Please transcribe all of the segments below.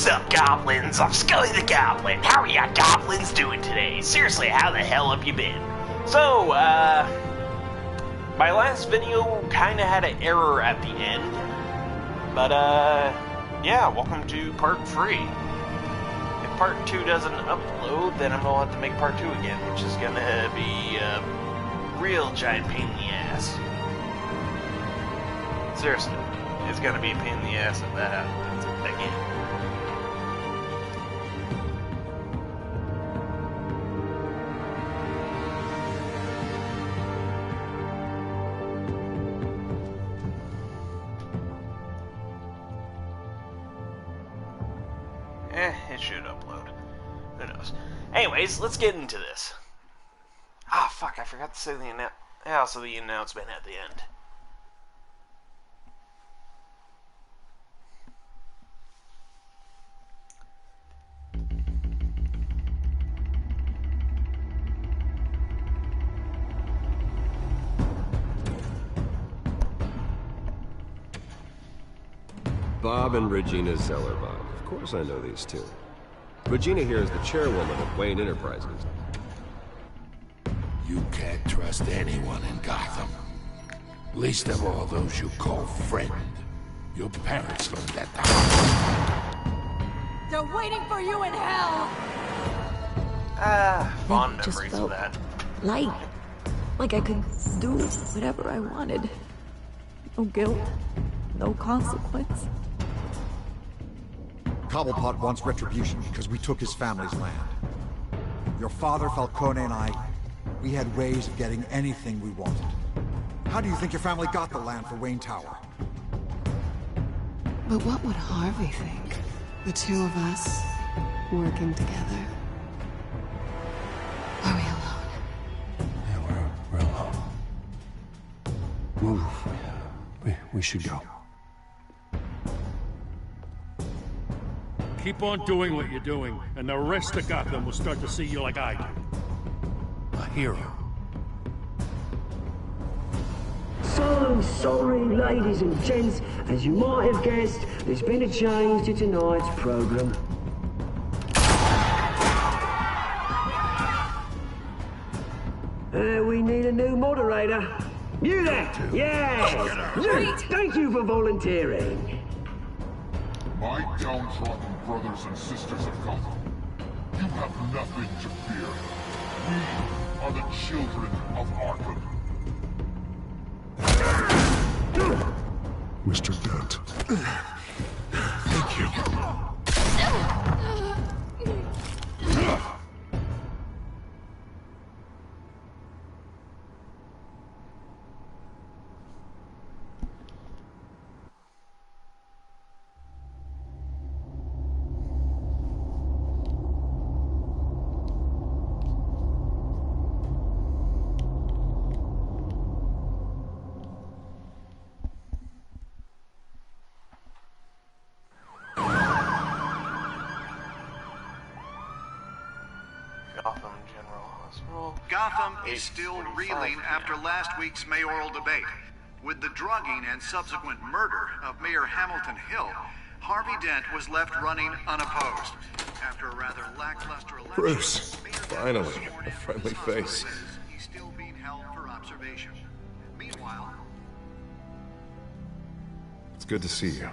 What's up, goblins? I'm Scully the Goblin. How are ya goblins doing today? Seriously, how the hell have you been? So, my last video kinda had an error at the end. But, yeah, welcome to part 3. If part 2 doesn't upload, then I'm gonna have to make part 2 again, which is gonna be a real giant pain in the ass. Seriously, it's gonna be a pain in the ass if that happens again. It should upload. Who knows? Anyways, let's get into this. Ah, fuck, I forgot to say the announcement at the end. Bob and Regina Zellerbach. Of course I know these two. Regina here is the chairwoman of Wayne Enterprises. You can't trust anyone in Gotham. Least of all those you call friend. Your parents learned that the hard They're waiting for you in hell! Fond Just memories of felt that. light. Like I could do whatever I wanted. No guilt, no consequence. Cobblepot wants retribution because we took his family's land. Your father, Falcone, and I, we had ways of getting anything we wanted. How do you think your family got the land for Wayne Tower? But what would Harvey think? The two of us working together. Are we alone? Yeah, we're alone. Move. We should go. Keep on doing what you're doing, and the rest of Gotham will start to see you like I do. A hero. So sorry, ladies and gents. As you might have guessed, there's been a change to tonight's program. We need a new moderator. You there? Yes! You! Thank you for volunteering. My downtrodden brothers and sisters of Gotham, you have nothing to fear. We are the children of Arkham. Mr. Dent. Thank you. Gotham General Hospital. Gotham is still reeling after last week's mayoral debate. With the drugging and subsequent murder of Mayor Hamilton Hill, Harvey Dent was left running unopposed. After a rather lackluster election, Bruce, Mayor Dent finally, was sworn a in friendly with some face. citizens. He's still being held for observation. Meanwhile, It's good to see you.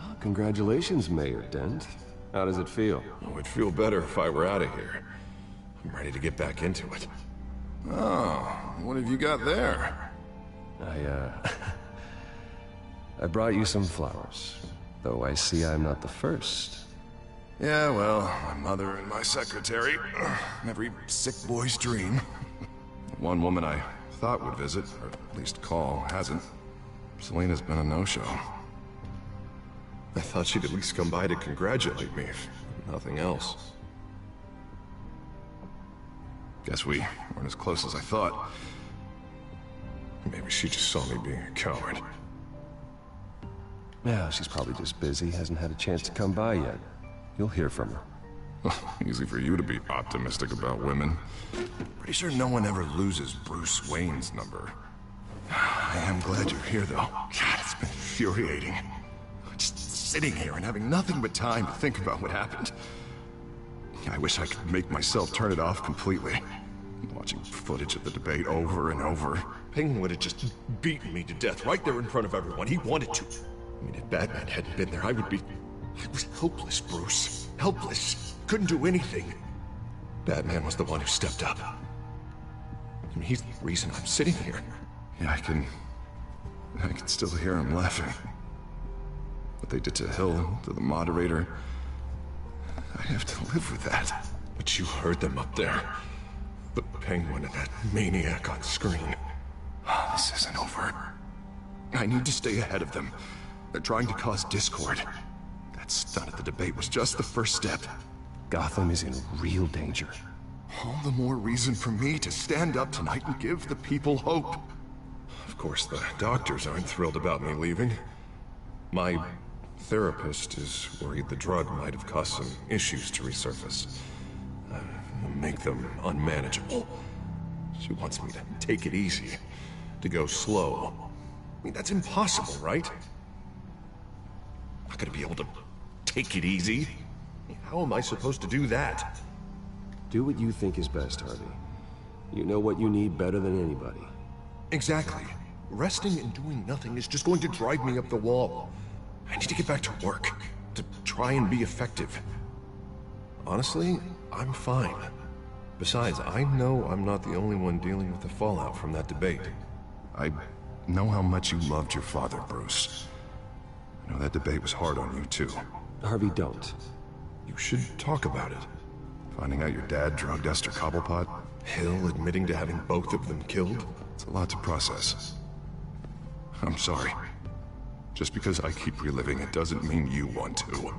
Oh, congratulations, Mayor Dent. How does it feel? Oh, it'd feel better if I were out of here. I'm ready to get back into it. Oh, what have you got there? I brought you some flowers. Though I see I'm not the first. Yeah, well, my mother and my secretary. Every sick boy's dream. One woman I thought would visit, or at least call, hasn't. Selena's been a no-show. I thought she'd at least come by to congratulate me, if nothing else. Guess we weren't as close as I thought. Maybe she just saw me being a coward. Yeah, she's probably just busy, hasn't had a chance to come by yet. You'll hear from her. Easy for you to be optimistic about women. Pretty sure no one ever loses Bruce Wayne's number. I am glad you're here, though. God, it's been infuriating. Just sitting here and having nothing but time to think about what happened. I wish I could make myself turn it off completely. Watching footage of the debate over and over. Penguin would have just beaten me to death right there in front of everyone. He wanted to. I mean, if Batman hadn't been there, I was helpless, Bruce. Helpless. Couldn't do anything. Batman was the one who stepped up. I mean, he's the reason I'm sitting here. Yeah, I can still hear him laughing. What they did to Hill, to the moderator. I have to live with that. But you heard them up there. The Penguin and that maniac on screen. This isn't over. I need to stay ahead of them. They're trying to cause discord. That stunt at the debate was just the first step. Gotham is in real danger. All the more reason for me to stand up tonight and give the people hope. Of course, the doctors aren't thrilled about me leaving. My therapist is worried the drug might have caused some issues to resurface. Make them unmanageable. She wants me to take it easy, to go slow. I mean, that's impossible, right? I'm not gonna be able to take it easy. How am I supposed to do that? Do what you think is best, Harvey. You know what you need better than anybody. Exactly. Resting and doing nothing is just going to drive me up the wall. I need to get back to work, to try and be effective. Honestly, I'm fine. Besides, I know I'm not the only one dealing with the fallout from that debate. I know how much you loved your father, Bruce. I know that debate was hard on you, too. Harvey, don't. You should talk about it. Finding out your dad drugged Esther Cobblepot? Hill admitting to having both of them killed? It's a lot to process. I'm sorry. Just because I keep reliving it doesn't mean you want to.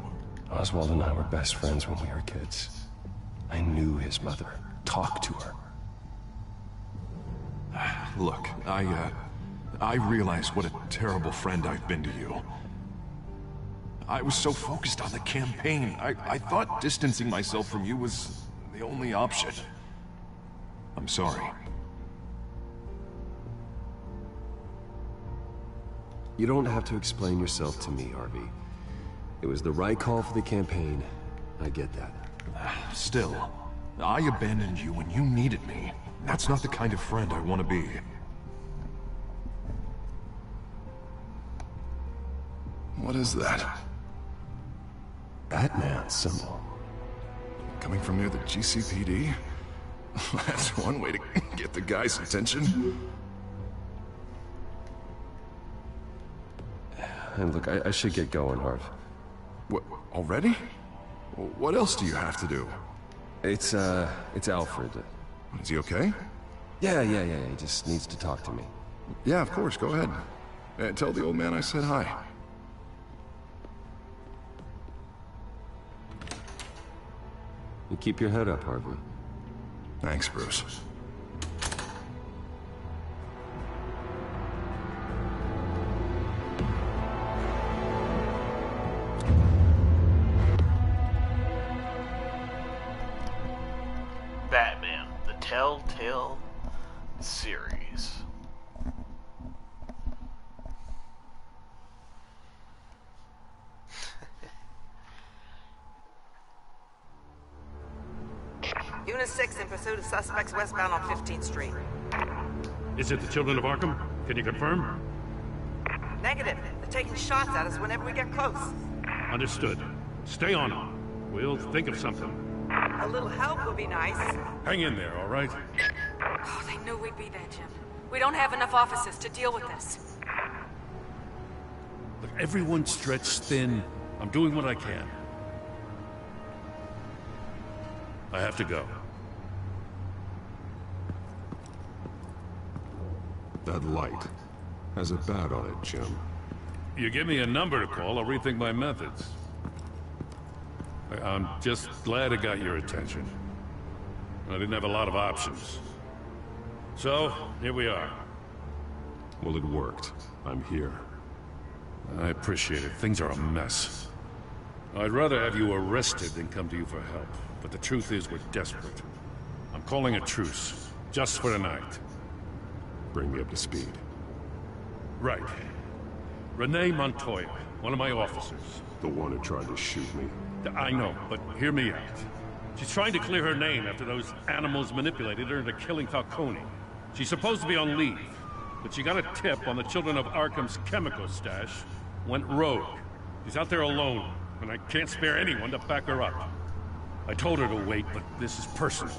Oswald and I were best friends when we were kids. I knew his mother. Talked to her. Look, I realize what a terrible friend I've been to you. I was so focused on the campaign. I thought distancing myself from you was the only option. I'm sorry. You don't have to explain yourself to me, Harvey. It was the right call for the campaign. I get that. Still, I abandoned you when you needed me. That's not the kind of friend I want to be. What is that? Batman symbol. Coming from near the GCPD? That's one way to get the guy's attention. And look, I should get going, Harv. What, already? What else do you have to do? It's Alfred. Is he okay? Yeah, he just needs to talk to me. Yeah, of course, go ahead. Tell the old man I said hi. You keep your head up, Harvey. Thanks, Bruce. Batman, the Telltale Series. Unit 6 in pursuit of suspects westbound on 15th Street. Is it the Children of Arkham? Can you confirm? Negative. They're taking shots at us whenever we get close. Understood. Stay on them. We'll think of something. A little help would be nice. Hang in there, all right? Oh, they knew we'd be there, Jim. We don't have enough officers to deal with this. Look, everyone's stretched thin. I'm doing what I can. I have to go. That light has a bat on it, Jim. You give me a number to call, I'll rethink my methods. I'm just glad it got your attention. I didn't have a lot of options. So, here we are. Well, it worked. I'm here. I appreciate it. Things are a mess. I'd rather have you arrested than come to you for help. But the truth is, we're desperate. I'm calling a truce. Just for tonight. Bring me up to speed. Right. Renee Montoya, one of my officers. The one who tried to shoot me. I know, but hear me out. She's trying to clear her name after those animals manipulated her into killing Falcone. She's supposed to be on leave, but she got a tip on the Children of Arkham's chemical stash, went rogue. She's out there alone, and I can't spare anyone to back her up. I told her to wait, but this is personal.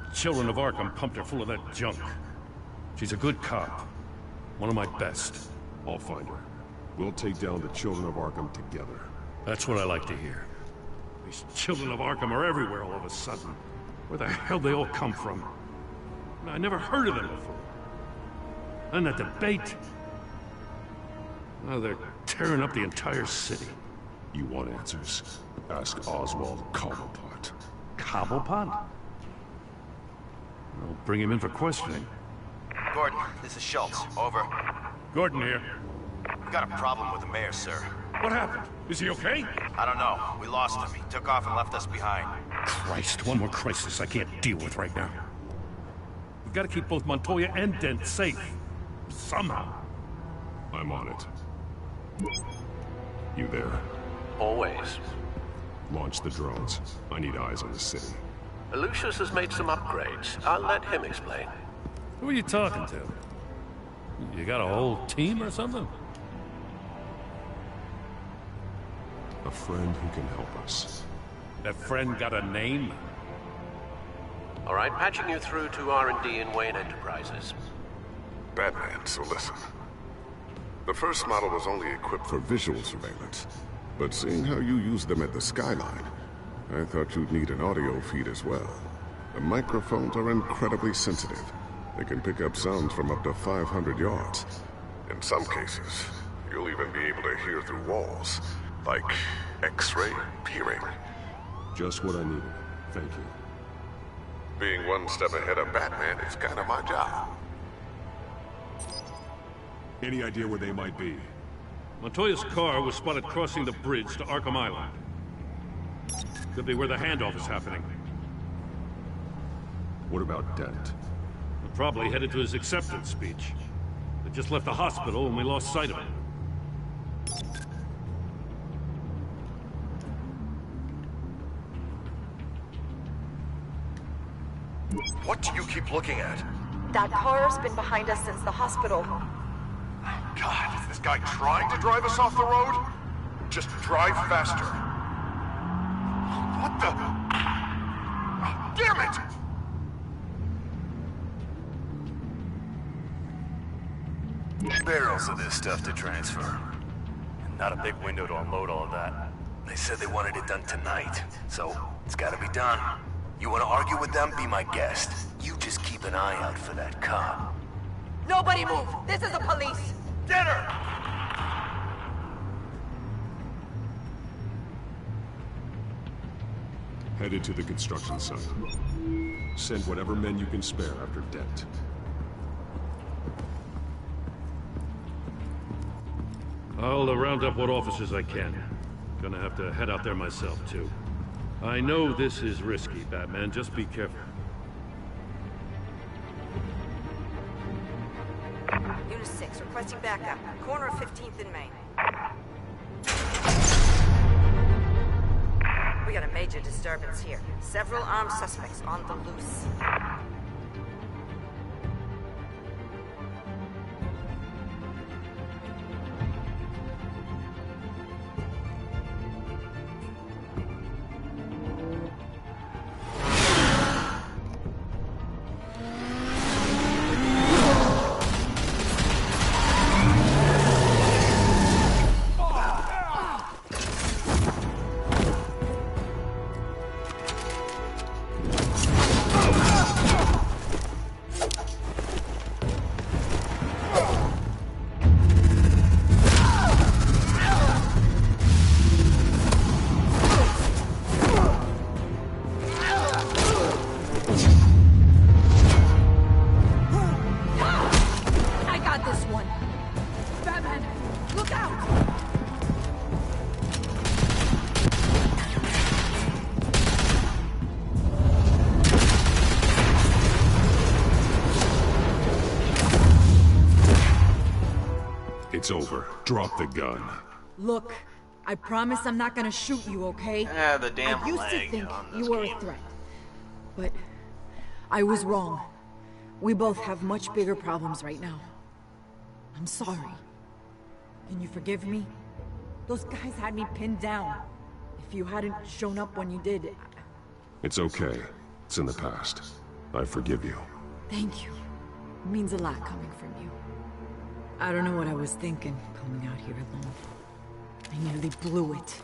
The Children of Arkham pumped her full of that junk. She's a good cop. One of my best. I'll find her. We'll take down the Children of Arkham together. That's what I like to hear. These Children of Arkham are everywhere all of a sudden. Where the hell they all come from? I never heard of them before. And that debate. Now they're tearing up the entire city. You want answers? Ask Oswald Cobblepot. Cobblepot? I'll bring him in for questioning. Gordon, this is Schultz. Over. Gordon here. We got a problem with the mayor, sir. What happened? Is he okay? I don't know. We lost him. He took off and left us behind. Christ, one more crisis I can't deal with right now. We've got to keep both Montoya and Dent safe. Somehow. I'm on it. You there? Always. Launch the drones. I need eyes on the city. Lucius has made some upgrades. I'll let him explain. Who are you talking to? You got a whole team or something? A friend who can help us. That friend got a name? All right, patching you through to R&D in Wayne Enterprises. Batman, so listen. The first model was only equipped for visual surveillance, but seeing how you use them at the skyline, I thought you'd need an audio feed as well. The microphones are incredibly sensitive. They can pick up sounds from up to 500 yards. In some cases, you'll even be able to hear through walls, like X-ray peering. Just what I needed. Thank you. Being one step ahead of Batman is kind of my job. Any idea where they might be? Montoya's car was spotted crossing the bridge to Arkham Island. Could be where the handoff is happening. What about Dent? We're probably headed to his acceptance speech. They just left the hospital and we lost sight of him. What do you keep looking at? That car's been behind us since the hospital. God, is this guy trying to drive us off the road? Just drive faster. What the? Oh, damn it! Barrels of this stuff to transfer. Not a big window to unload all of that. They said they wanted it done tonight, so it's gotta be done. You wanna argue with them? Be my guest. You just keep an eye out for that cop. Nobody move! This is the police! Get her! Headed to the construction site. Send whatever men you can spare after Dent. I'll round up what officers I can. Gonna have to head out there myself, too. I know this is risky, Batman. Just be careful. Unit 6, requesting backup. Corner of 15th and Main. We got a major disturbance here. Several armed suspects on the loose. It's over. Drop the gun. Look, I promise I'm not gonna shoot you, okay? The damn I used to lag think on this you were game. a threat. But I was wrong. We both have much bigger problems right now. I'm sorry. Can you forgive me? Those guys had me pinned down. If you hadn't shown up when you did... It's okay. It's in the past. I forgive you. Thank you. It means a lot coming from you. I don't know what I was thinking, coming out here alone. I nearly blew it.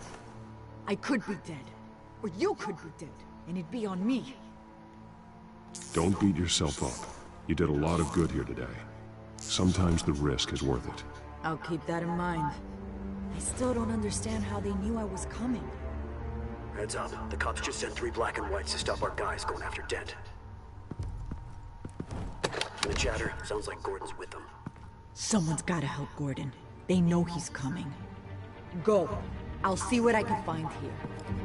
I could be dead. Or you could be dead. And it'd be on me. Don't beat yourself up. You did a lot of good here today. Sometimes the risk is worth it. I'll keep that in mind. I still don't understand how they knew I was coming. Heads up. The cops just sent 3 black and whites to stop our guys going after Dent. And the chatter sounds like Gordon's with them. Someone's gotta help Gordon. They know he's coming. Go. I'll see what I can find here.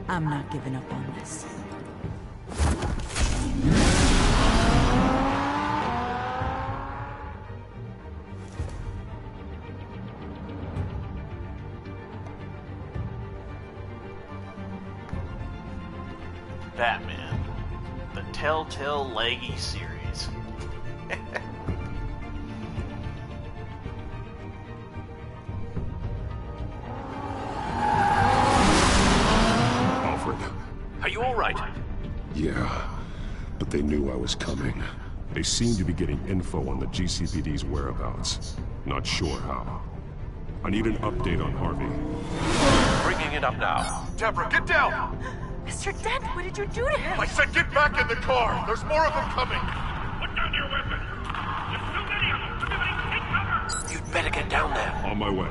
I'm not giving up on this. Batman. The Telltale Series. Alfred. Are you all right? Yeah, but they knew I was coming. They seem to be getting info on the GCPD's whereabouts. Not sure how. I need an update on Harvey. Bringing it up now. Deborah, get down! Mr. Dent, what did you do to him? I said get back in the car! There's more of them coming! Put down your weapon! There's too many of them! Everybody take cover! You'd better get down there. On my way.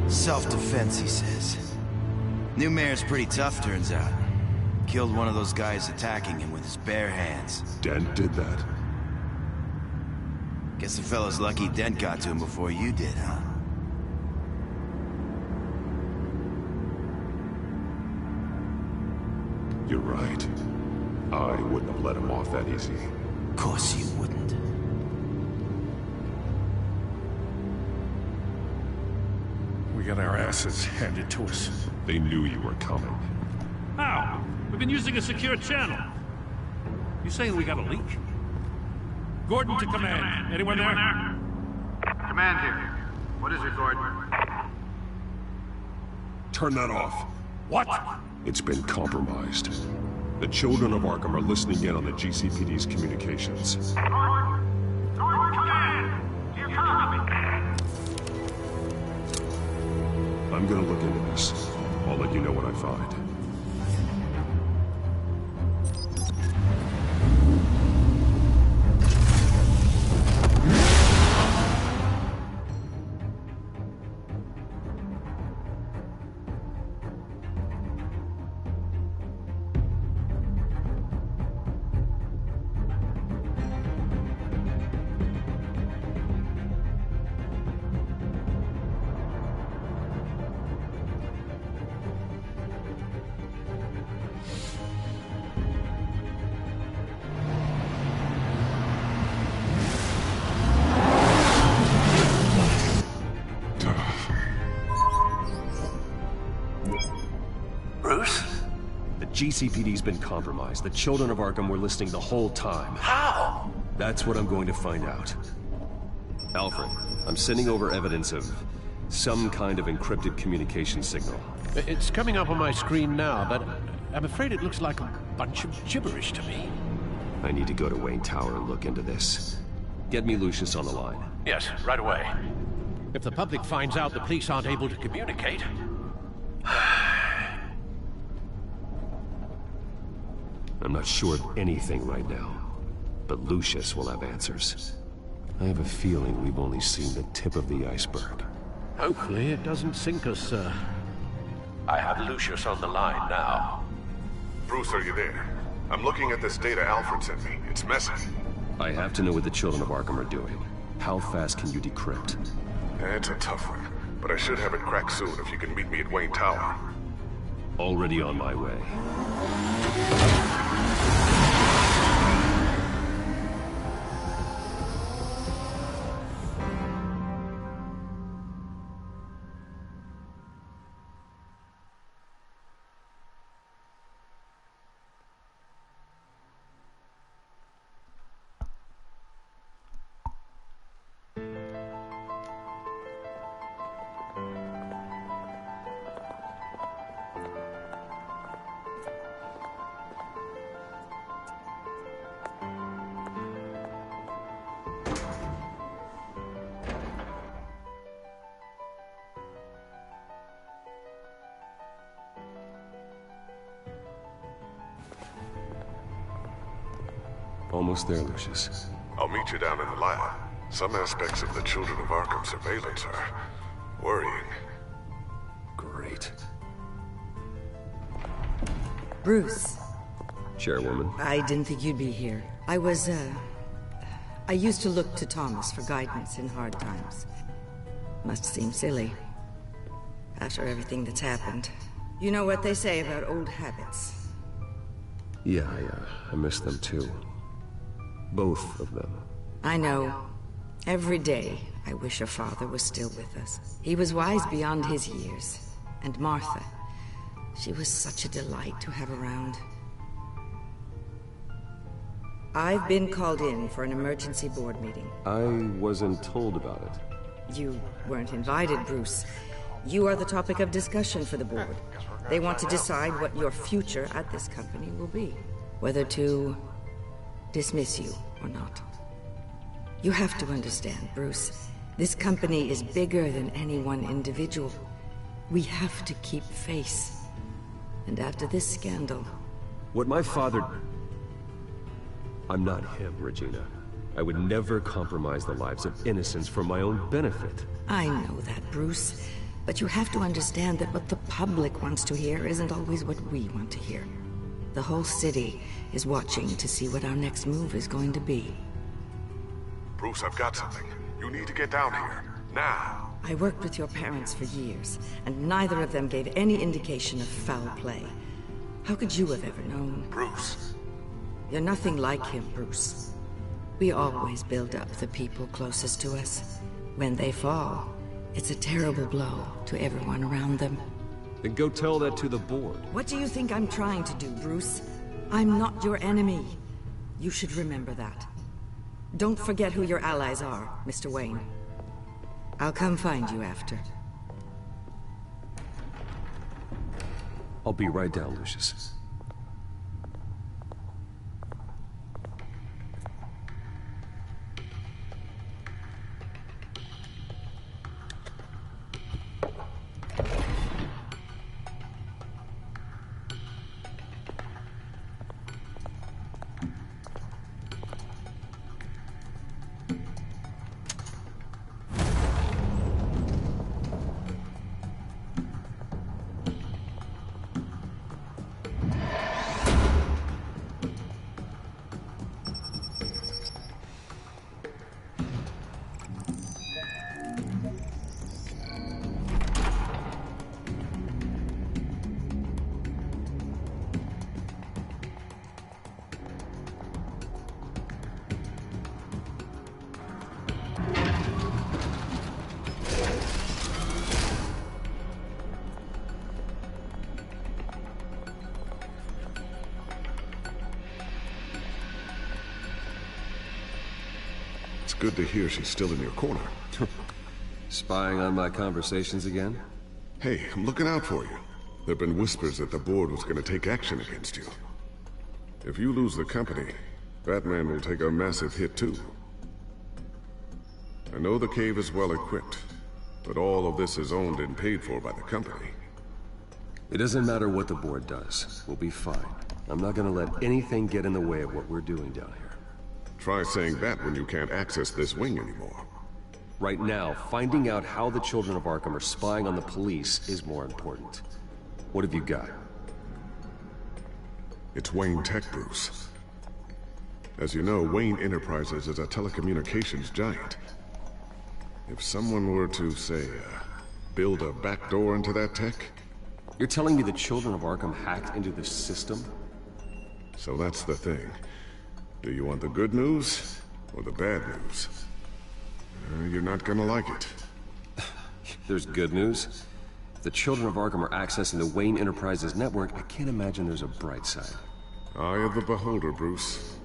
Self-defense, he says. New mayor's pretty tough, turns out. Killed one of those guys attacking him with his bare hands. Dent did that? Guess the fella's lucky Dent got to him before you did, huh? You're right. I wouldn't have let him off that easy. Of course you wouldn't. We got our asses handed to us. They knew you were coming. How? We've been using a secure channel. You saying we got a leak? Gordon to command. Anyone there? Command here. What is it, Gordon? Turn that off. What? It's been compromised. The children of Arkham are listening in on the GCPD's communications. I'm gonna look into this. I'll let you know what I find. GCPD's been compromised. The children of Arkham were listening the whole time. How? That's what I'm going to find out. Alfred, I'm sending over evidence of some kind of encrypted communication signal. It's coming up on my screen now, but I'm afraid it looks like a bunch of gibberish to me. I need to go to Wayne Tower and look into this. Get me Lucius on the line. Yes, right away. If the public finds out the police aren't able to communicate... I'm not sure of anything right now, but Lucius will have answers. I have a feeling we've only seen the tip of the iceberg. Hopefully it doesn't sink us, sir. I have Lucius on the line now. Bruce, are you there? I'm looking at this data Alfred sent me. It's messy. I have to know what the children of Arkham are doing. How fast can you decrypt? It's a tough one, but I should have it cracked soon if you can meet me at Wayne Tower. Already on my way. Almost there, Lucius. I'll meet you down in the lab. Some aspects of the Children of Arkham surveillance are worrying. Great. Bruce. Chairwoman. I didn't think you'd be here. I used to look to Thomas for guidance in hard times. Must seem silly. After everything that's happened. You know what they say about old habits. Yeah, I miss them too. Both of them. I know. Every day, I wish your father was still with us. He was wise beyond his years. And Martha, she was such a delight to have around. I've been called in for an emergency board meeting. I wasn't told about it. You weren't invited, Bruce. You are the topic of discussion for the board. They want to decide what your future at this company will be. Whether to dismiss you or not. You have to understand, Bruce. This company is bigger than any one individual. We have to keep face. And after this scandal... What my father... I'm not him, Regina. I would never compromise the lives of innocents for my own benefit. I know that, Bruce. But you have to understand that what the public wants to hear isn't always what we want to hear. The whole city is watching to see what our next move is going to be. Bruce, I've got something. You need to get down here. Now. I worked with your parents for years, and neither of them gave any indication of foul play. How could you have ever known? Bruce. You're nothing like him, Bruce. We always build up the people closest to us. When they fall, it's a terrible blow to everyone around them. Then go tell that to the board. What do you think I'm trying to do, Bruce? I'm not your enemy. You should remember that. Don't forget who your allies are, Mr. Wayne. I'll come find you after. I'll be right down, Lucius. Good to hear she's still in your corner. Spying on my conversations again? Hey, I'm looking out for you. There've been whispers that the board was gonna take action against you. If you lose the company, Batman will take a massive hit too. I know the cave is well equipped, but all of this is owned and paid for by the company. It doesn't matter what the board does. We'll be fine. I'm not gonna let anything get in the way of what we're doing down here. Try saying that when you can't access this wing anymore. Right now, finding out how the children of Arkham are spying on the police is more important. What have you got? It's Wayne Tech, Bruce. As you know, Wayne Enterprises is a telecommunications giant. If someone were to, say, build a backdoor into that tech... You're telling me the children of Arkham hacked into this system? So that's the thing. Do you want the good news or the bad news? You're not gonna like it. There's good news. If the children of Arkham are accessing the Wayne Enterprises network, I can't imagine there's a bright side. Eye of the beholder, Bruce.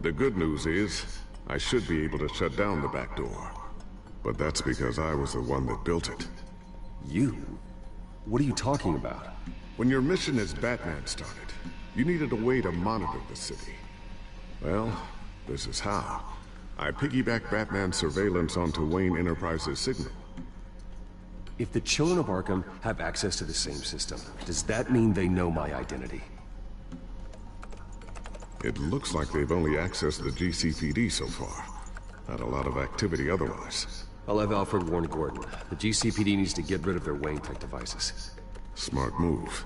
The good news is, I should be able to shut down the back door. But that's because I was the one that built it. You? What are you talking about? When your mission as Batman started, you needed a way to monitor the city. Well, this is how. I piggybacked Batman's surveillance onto Wayne Enterprises' signal. If the children of Arkham have access to the same system, does that mean they know my identity? It looks like they've only accessed the GCPD so far. Not a lot of activity otherwise. I'll have Alfred warn Gordon. The GCPD needs to get rid of their Wayne Tech devices. Smart move.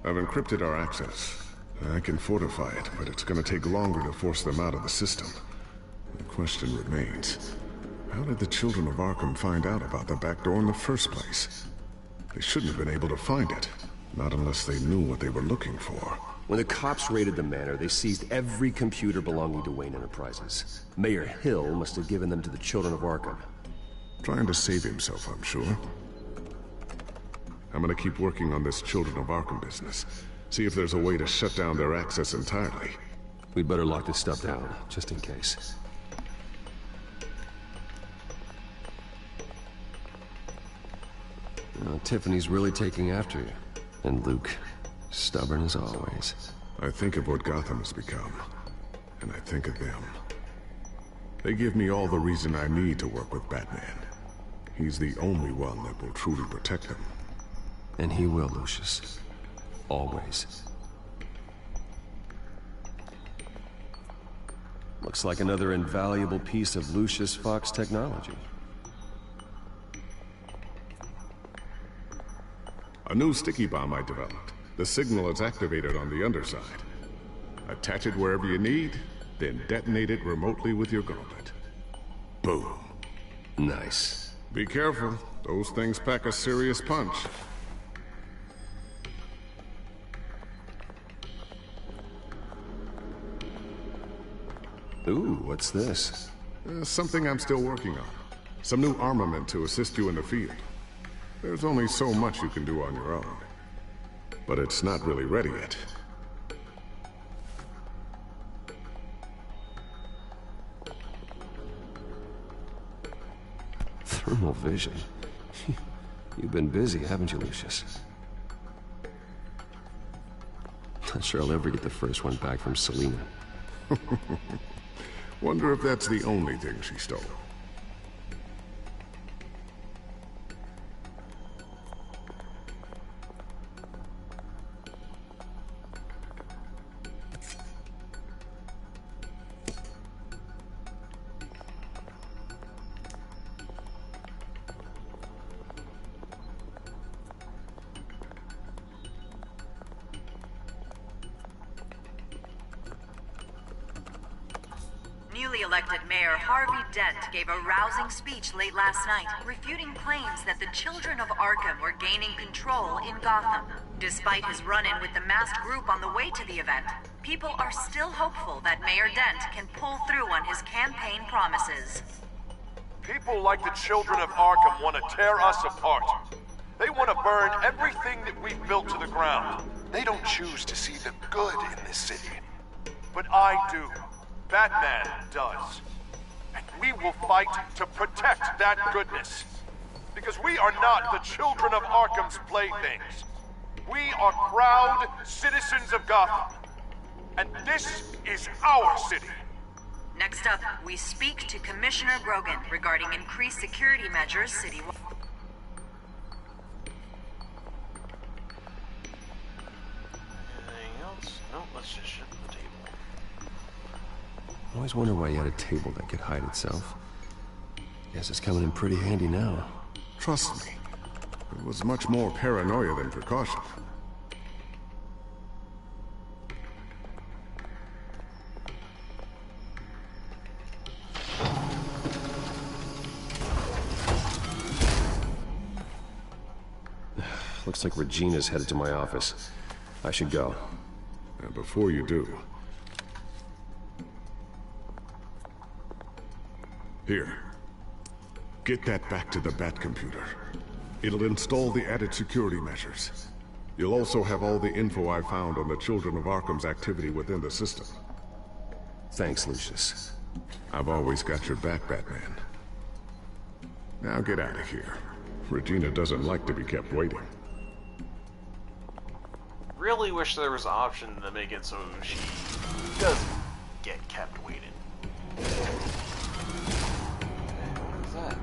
I've encrypted our access. I can fortify it, but it's gonna take longer to force them out of the system. The question remains, how did the children of Arkham find out about the back door in the first place? They shouldn't have been able to find it, not unless they knew what they were looking for. When the cops raided the manor, they seized every computer belonging to Wayne Enterprises. Mayor Hill must have given them to the children of Arkham. Trying to save himself, I'm sure. I'm gonna keep working on this Children of Arkham business. See if there's a way to shut down their access entirely. We'd better lock this stuff down, just in case. Tiffany's really taking after you. And Luke, stubborn as always. I think of what Gotham has become, and I think of them. They give me all the reason I need to work with Batman. He's the only one that will truly protect them. And he will, Lucius. Always. Looks like another invaluable piece of Lucius Fox technology. A new sticky bomb I developed. The signal is activated on the underside. Attach it wherever you need, then detonate it remotely with your gauntlet. Boom. Nice. Be careful. Those things pack a serious punch. Ooh, what's this? Something I'm still working on. Some new armament to assist you in the field. There's only so much you can do on your own. But it's not really ready yet. Thermal vision. You've been busy, haven't you, Lucius? Not sure I'll ever get the first one back from Selina. Wonder if that's the only thing she stole. Newly elected Mayor Harvey Dent gave a rousing speech late last night, refuting claims that the children of Arkham were gaining control in Gotham. Despite his run-in with the masked group on the way to the event, people are still hopeful that Mayor Dent can pull through on his campaign promises. People like the children of Arkham want to tear us apart. They want to burn everything that we've built to the ground. They don't choose to see the good in this city. But I do. Batman does. And we will fight to protect that goodness. Because we are not the children of Arkham's playthings. We are proud citizens of Gotham. And this is our city. Next up, we speak to Commissioner Grogan regarding increased security measures citywide. Anything else? No, let's just shut the table. I always wonder why you had a table that could hide itself. Guess it's coming in pretty handy now. Trust me, it was much more paranoia than precaution. Looks like Regina's headed to my office. I should go. And before you do... Here. Get that back to the Bat computer. It'll install the added security measures. You'll also have all the info I found on the Children of Arkham's activity within the system. Thanks, Lucius. I've always got your back, Batman. Now get out of here. Regina doesn't like to be kept waiting. Really wish there was an option to make it so she doesn't get kept waiting. What is that?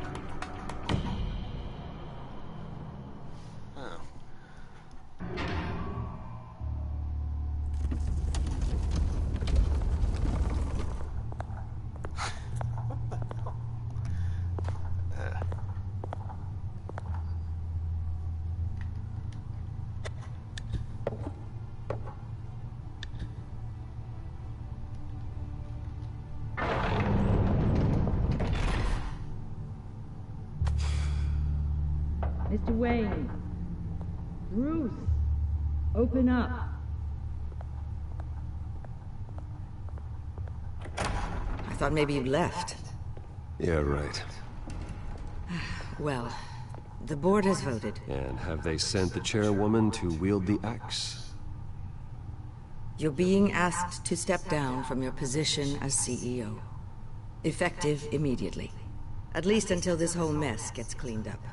Oh. Mr. Wayne. Bruce. Open up. I thought maybe you'd left. Yeah, right. Well, the board has voted. And have they sent the chairwoman to wield the axe? You're being asked to step down from your position as CEO. Effective immediately. At least until this whole mess gets cleaned up.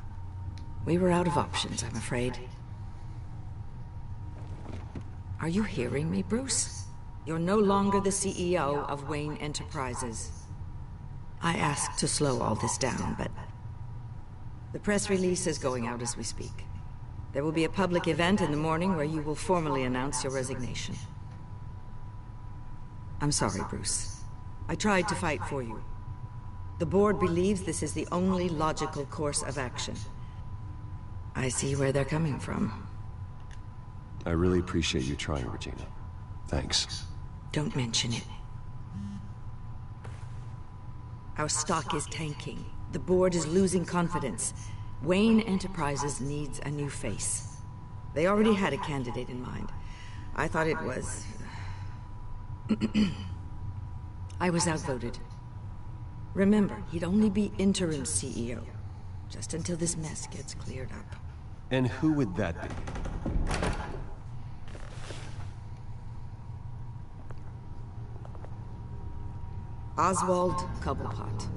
We were out of options, I'm afraid. Are you hearing me, Bruce? You're no longer the CEO of Wayne Enterprises. I asked to slow all this down, but... the press release is going out as we speak. There will be a public event in the morning where you will formally announce your resignation. I'm sorry, Bruce. I tried to fight for you. The board believes this is the only logical course of action. I see where they're coming from. I really appreciate you trying, Regina. Thanks. Don't mention it. Our stock is tanking. The board is losing confidence. Wayne Enterprises needs a new face. They already had a candidate in mind. I thought it was... I was outvoted. Remember, he'd only be interim CEO. Just until this mess gets cleared up. And who would that be? Oswald Cobblepot.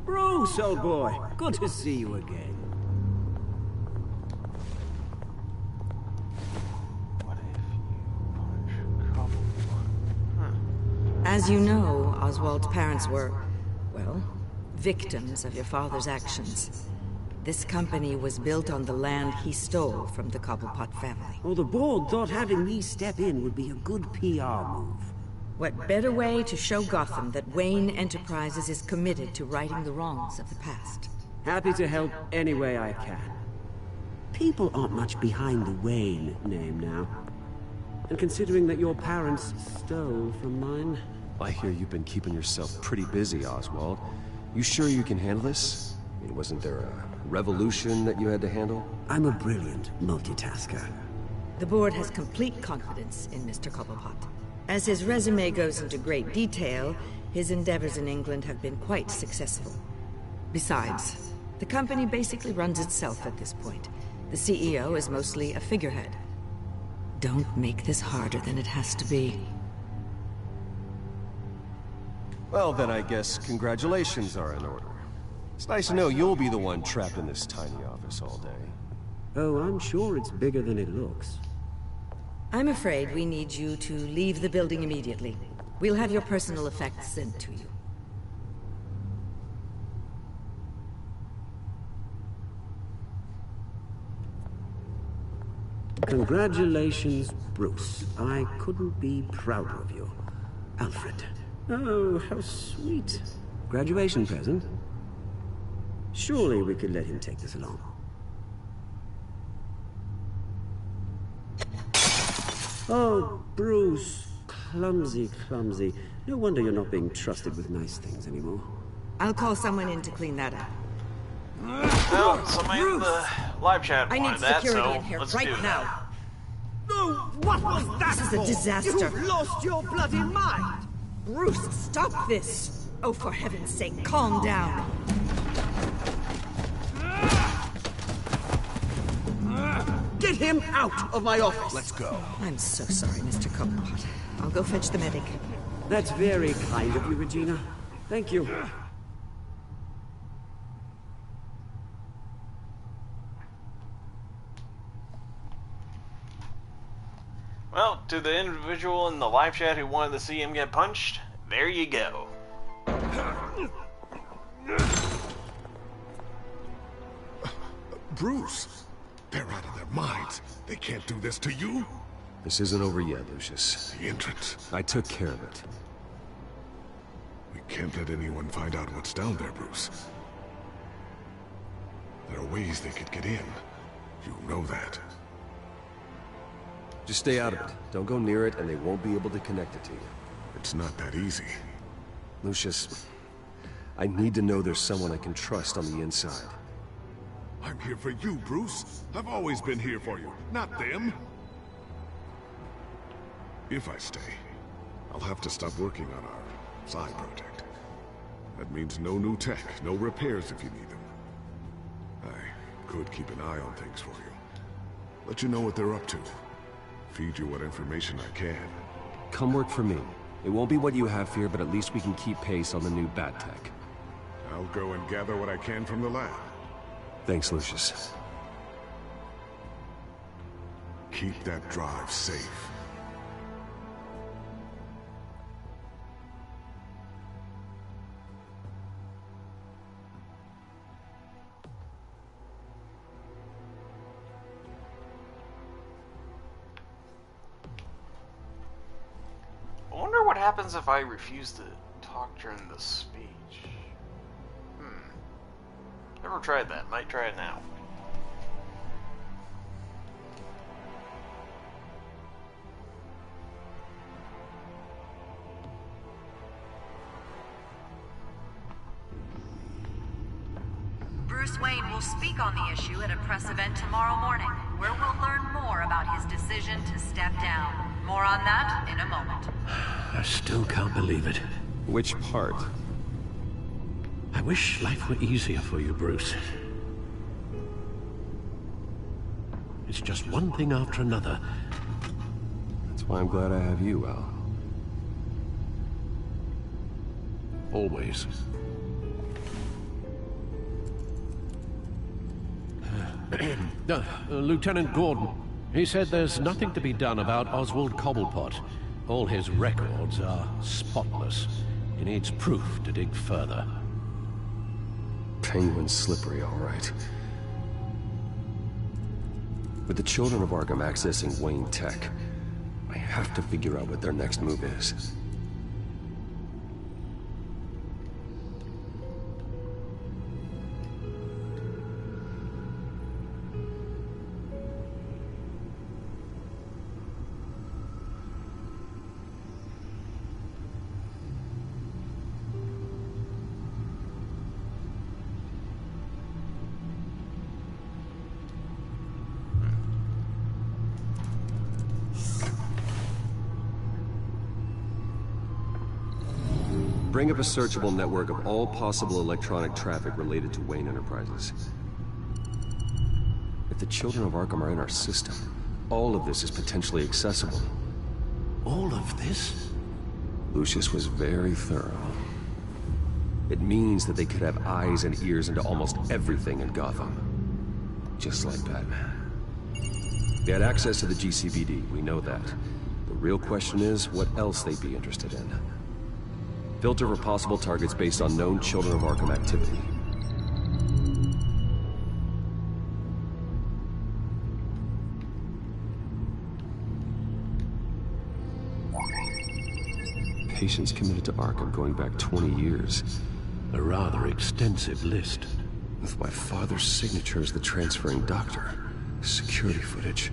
Bruce, old boy. Good to see you again. As you know, Oswald's parents were, well, victims of your father's actions. This company was built on the land he stole from the Cobblepot family. Well, the board thought having me step in would be a good PR move. What better way to show Gotham that Wayne Enterprises is committed to righting the wrongs of the past? Happy to help any way I can. People aren't much behind the Wayne name now. And considering that your parents stole from mine... I hear you've been keeping yourself pretty busy, Oswald. You sure you can handle this? I mean, wasn't there a revolution that you had to handle? I'm a brilliant multitasker. The board has complete confidence in Mr. Cobblepot. As his resume goes into great detail, his endeavors in England have been quite successful. Besides, the company basically runs itself at this point. The CEO is mostly a figurehead. Don't make this harder than it has to be. Well, then I guess congratulations are in order. It's nice to know you'll be the one trapped in this tiny office all day. Oh, I'm sure it's bigger than it looks. I'm afraid we need you to leave the building immediately. We'll have your personal effects sent to you. Congratulations, Bruce. I couldn't be prouder of you. Alfred. Oh, how sweet. Graduation present? Surely we could let him take this along. Oh, Bruce. Clumsy, clumsy. No wonder you're not being trusted with nice things anymore. I'll call someone in to clean that up. Well, somebody in the live chat I wanted need that, security so in here let's right do it. now. No, what was that This is a for? disaster. You've lost your bloody mind! Bruce, stop this! Oh, for heaven's sake, calm down. Get him out of my office! Let's go. I'm so sorry, Mr. Cobblepot. I'll go fetch the medic. That's very kind of you, Regina. Thank you. Well, to the individual in the live chat who wanted to see him get punched, there you go. Bruce, they're out of their minds. They can't do this to you. This isn't over yet, Lucius. The entrance. I took care of it. We can't let anyone find out what's down there, Bruce. There are ways they could get in. You know that. Just stay out of it. Don't go near it, and they won't be able to connect it to you. It's not that easy. Lucius, I need to know there's someone I can trust on the inside. I'm here for you, Bruce. I've always been here for you, not them. If I stay, I'll have to stop working on our side project. That means no new tech, no repairs if you need them. I could keep an eye on things for you. Let you know what they're up to. Feed you what information I can. Come work for me. It won't be what you have here, but at least we can keep pace on the new bat tech. I'll go and gather what I can from the lab. Thanks, Lucius. Keep that drive safe. I wonder what happens if I refuse to talk during the speech. Never tried that. Might try it now. Bruce Wayne will speak on the issue at a press event tomorrow morning, where we'll learn more about his decision to step down. More on that in a moment. I still can't believe it. Which part? I wish life were easier for you, Bruce. It's just one thing after another. That's why I'm glad I have you, Al. Always. Lieutenant Gordon, he said there's nothing to be done about Oswald Cobblepot. All his records are spotless. He needs proof to dig further. Penguin's slippery, all right. With the children of Arkham accessing Wayne Tech, I have to figure out what their next move is. Bring up a searchable network of all possible electronic traffic related to Wayne Enterprises. If the children of Arkham are in our system, all of this is potentially accessible. All of this? Lucius was very thorough. It means that they could have eyes and ears into almost everything in Gotham. Just like Batman. They had access to the GCPD, we know that. The real question is, what else they'd be interested in. Filter for possible targets based on known Children of Arkham activity. Patients committed to Arkham going back 20 years. A rather extensive list. With my father's signature as the transferring doctor. Security footage.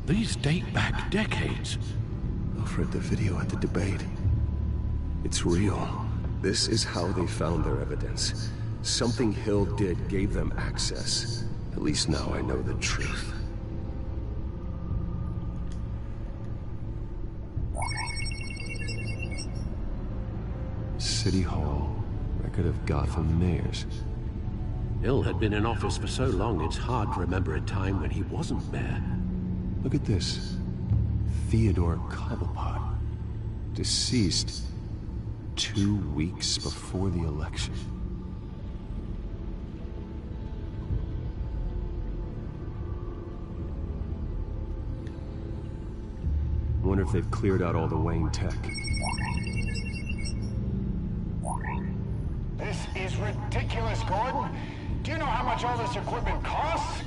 These date back decades. Alfred, the video at the debate. It's real. This is how they found their evidence. Something Hill did gave them access. At least now I know the truth. City Hall. Record of Gotham mayors. Hill had been in office for so long, it's hard to remember a time when he wasn't mayor. Look at this. Theodore Cobblepot. Deceased 2 weeks before the election. Wonder if they've cleared out all the Wayne tech. This is ridiculous, Gordon. Do you know how much all this equipment costs?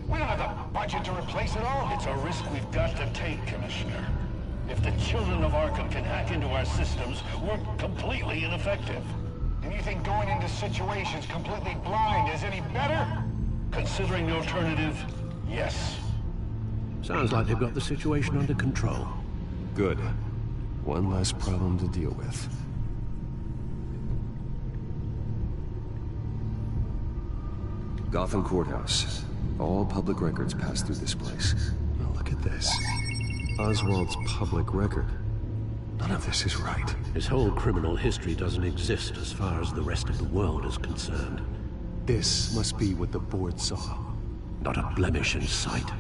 We don't have the budget to replace it all. It's a risk we've got to take, Commissioner. If the children of Arkham can hack into our systems, we're completely ineffective. And you think going into situations completely blind is any better? Considering the alternative, yes. Sounds like they've got the situation under control. Good. One less problem to deal with. Gotham Courthouse. All public records pass through this place. Now look at this. Oswald's public record. None of this is right. His whole criminal history doesn't exist as far as the rest of the world is concerned. This must be what the board saw. Not a blemish in sight.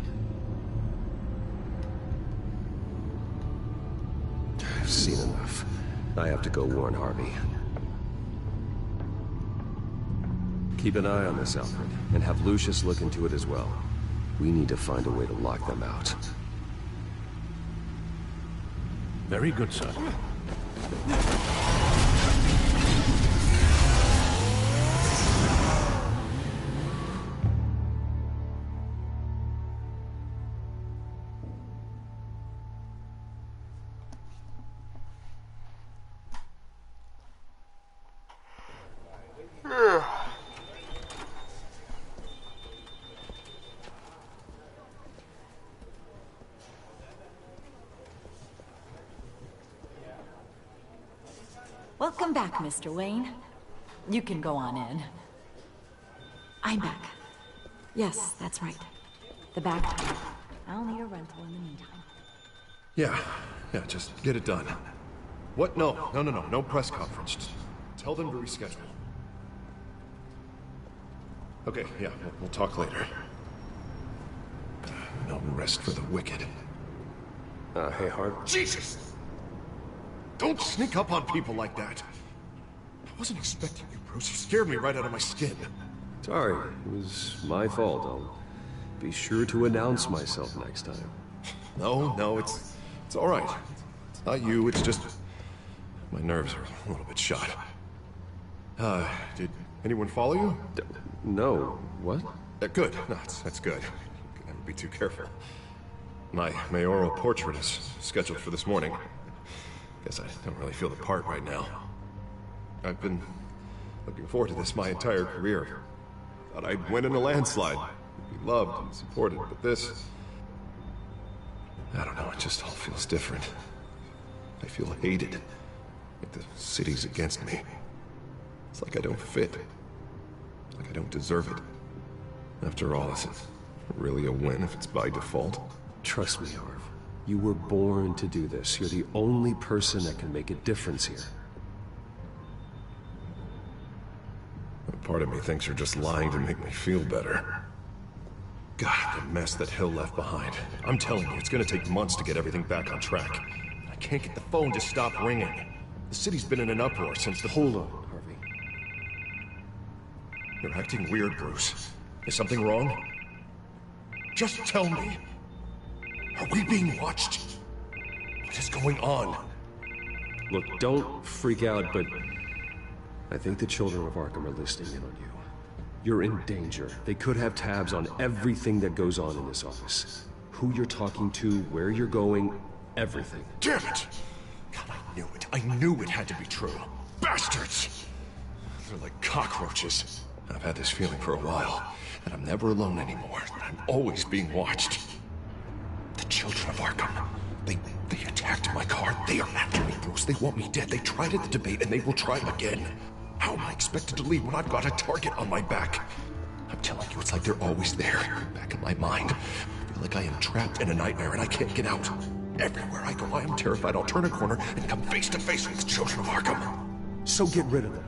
I've seen enough. I have to go warn Harvey. Keep an eye on this, Alfred, and have Lucius look into it as well. We need to find a way to lock them out. Very good, sir. Welcome back, Mr. Wayne. You can go on in. I'm back. Yes, that's right. The back. I'll need a rental in the meantime. Yeah, just get it done. What? No press conference. Just tell them to reschedule. Okay, yeah, we'll talk later. No rest for the wicked. Hey, Harv. Jesus! Don't sneak up on people like that. I wasn't expecting you, Bruce. You scared me right out of my skin. Sorry, it was my fault. I'll be sure to announce myself next time. No, it's all right. It's not you, it's just... my nerves are a little bit shot. Did anyone follow you? No. What? Good. No, that's good. Could never be too careful. My mayoral portrait is scheduled for this morning. Guess I don't really feel the part right now. I've been looking forward to this my entire career. Thought I'd win in a landslide. Be loved and supported, but this... I don't know, it just all feels different. I feel hated. Like the city's against me. It's like I don't fit. Like I don't deserve it. After all, is it really a win if it's by default? Trust me, Harv. You were born to do this. You're the only person that can make a difference here. part of me thinks you're just lying to make me feel better. God, the mess that Hill left behind. I'm telling you, it's gonna take months to get everything back on track. I can't get the phone to stop ringing. The city's been in an uproar since the— Hold on, Harvey. You're acting weird, Bruce. Is something wrong? Just tell me. Are we being watched? What is going on? Look, don't freak out, but I think the children of Arkham are listening in on you. You're in danger. They could have tabs on everything that goes on in this office. Who you're talking to, where you're going, everything. Damn it! God, I knew it. I knew it had to be true. Bastards! They're like cockroaches. I've had this feeling for a while, that I'm never alone anymore, that I'm always being watched. The children of Arkham. They attacked my car. They are after me, Bruce. They want me dead. They tried at the debate, and they will try again. How am I expected to leave when I've got a target on my back? I'm telling you, it's like they're always there, back in my mind. I feel like I am trapped in a nightmare, and I can't get out. Everywhere I go, I am terrified I'll turn a corner and come face to face with the children of Arkham. So get rid of them.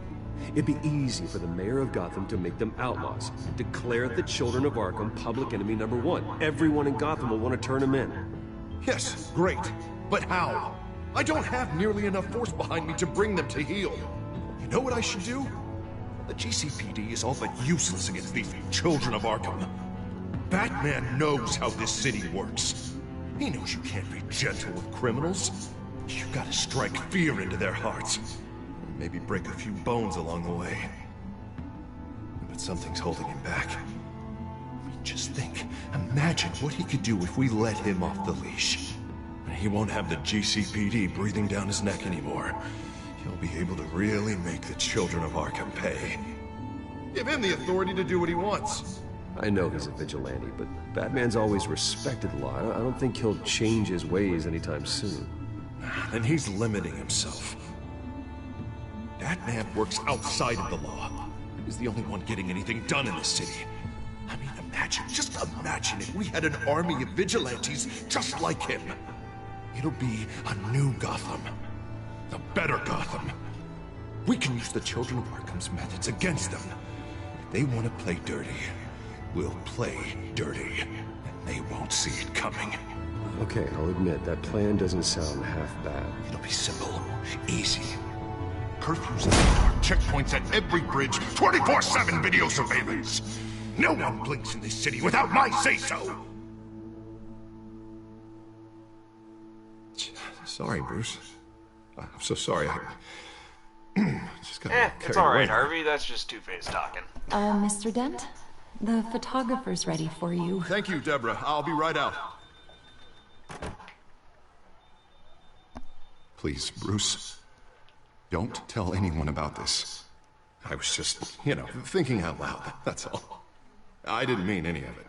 It'd be easy for the mayor of Gotham to make them outlaws. Declare the children of Arkham public enemy #1. Everyone in Gotham will want to turn them in. Yes, great. But how? I don't have nearly enough force behind me to bring them to heel. You know what I should do? The GCPD is all but useless against these children of Arkham. Batman knows how this city works. He knows you can't be gentle with criminals. You gotta strike fear into their hearts. Maybe break a few bones along the way. But something's holding him back. I mean, just think. Imagine what he could do if we let him off the leash. He won't have the GCPD breathing down his neck anymore. He'll be able to really make the children of Arkham pay. Give him the authority to do what he wants. I know he's a vigilante, but Batman's always respected law. I don't think he'll change his ways anytime soon. Then he's limiting himself. Batman works outside of the law. He's the only one getting anything done in the city. I mean, just imagine if we had an army of vigilantes just like him. It'll be a new Gotham. A better Gotham. We can use the children of Arkham's methods against them. If they want to play dirty, we'll play dirty. And they won't see it coming. Okay, I'll admit, that plan doesn't sound half bad. It'll be simple, easy. Curfews in the dark, checkpoints at every bridge, 24/7 video surveillance. No one blinks in this city without my say-so. Sorry, Bruce. I'm so sorry. I just got it's alright, Harvey. That's just Two-Face talking. Mr. Dent? The photographer's ready for you. Thank you, Deborah. I'll be right out. Please, Bruce. Don't tell anyone about this. I was just, thinking out loud. That's all. I didn't mean any of it.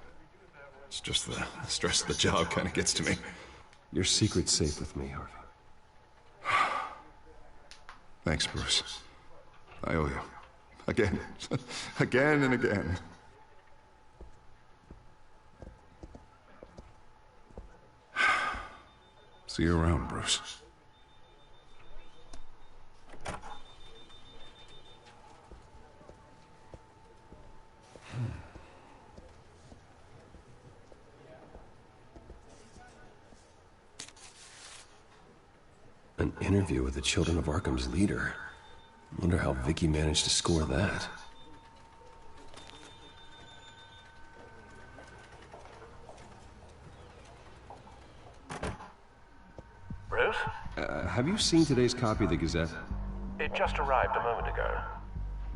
It's just the stress of the job kind of gets to me. Your secret's safe with me, Harvey. Thanks, Bruce. I owe you. Again. Again and again. See you around, Bruce. An interview with the Children of Arkham's leader. Wonder how Vicky managed to score that. Bruce? Have you seen today's copy of the Gazette? It just arrived a moment ago.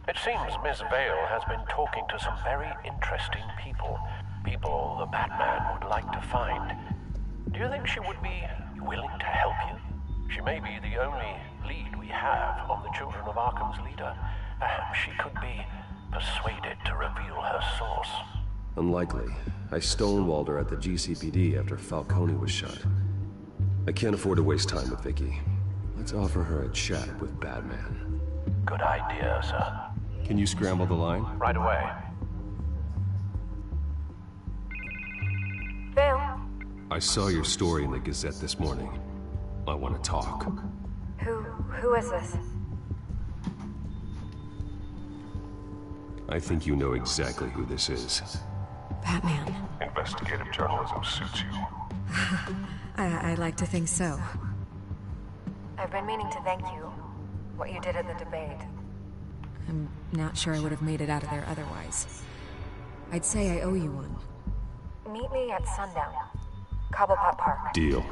It seems Miss Vale has been talking to some very interesting people. People the Batman would like to find. Do you think she would be willing to help you? She may be the only lead we have on the Children of Arkham's leader. Perhaps she could be persuaded to reveal her source. Unlikely. I stonewalled her at the GCPD after Falcone was shot. I can't afford to waste time with Vicky. Let's offer her a chat with Batman. Good idea, sir. Can you scramble the line? Right away. Vale? I saw your story in the Gazette this morning. I want to talk. Who is this? I think you know exactly who this is. Batman. Investigative journalism suits you. I like to think so. I've been meaning to thank you. What you did at the debate. I'm not sure I would have made it out of there otherwise. I'd say I owe you one. Meet me at sundown. Cobblepot Park. Deal.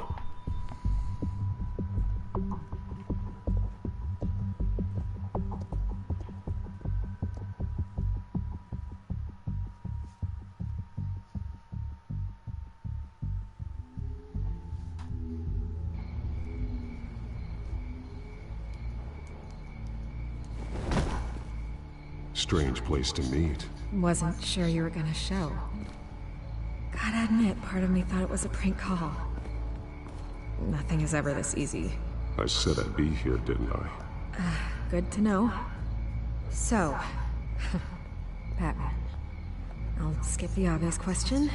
Strange place to meet. Wasn't sure you were gonna show. Gotta admit, part of me thought it was a prank call. Nothing is ever this easy. I said I'd be here, didn't I? Good to know. So, Batman. I'll skip the obvious question.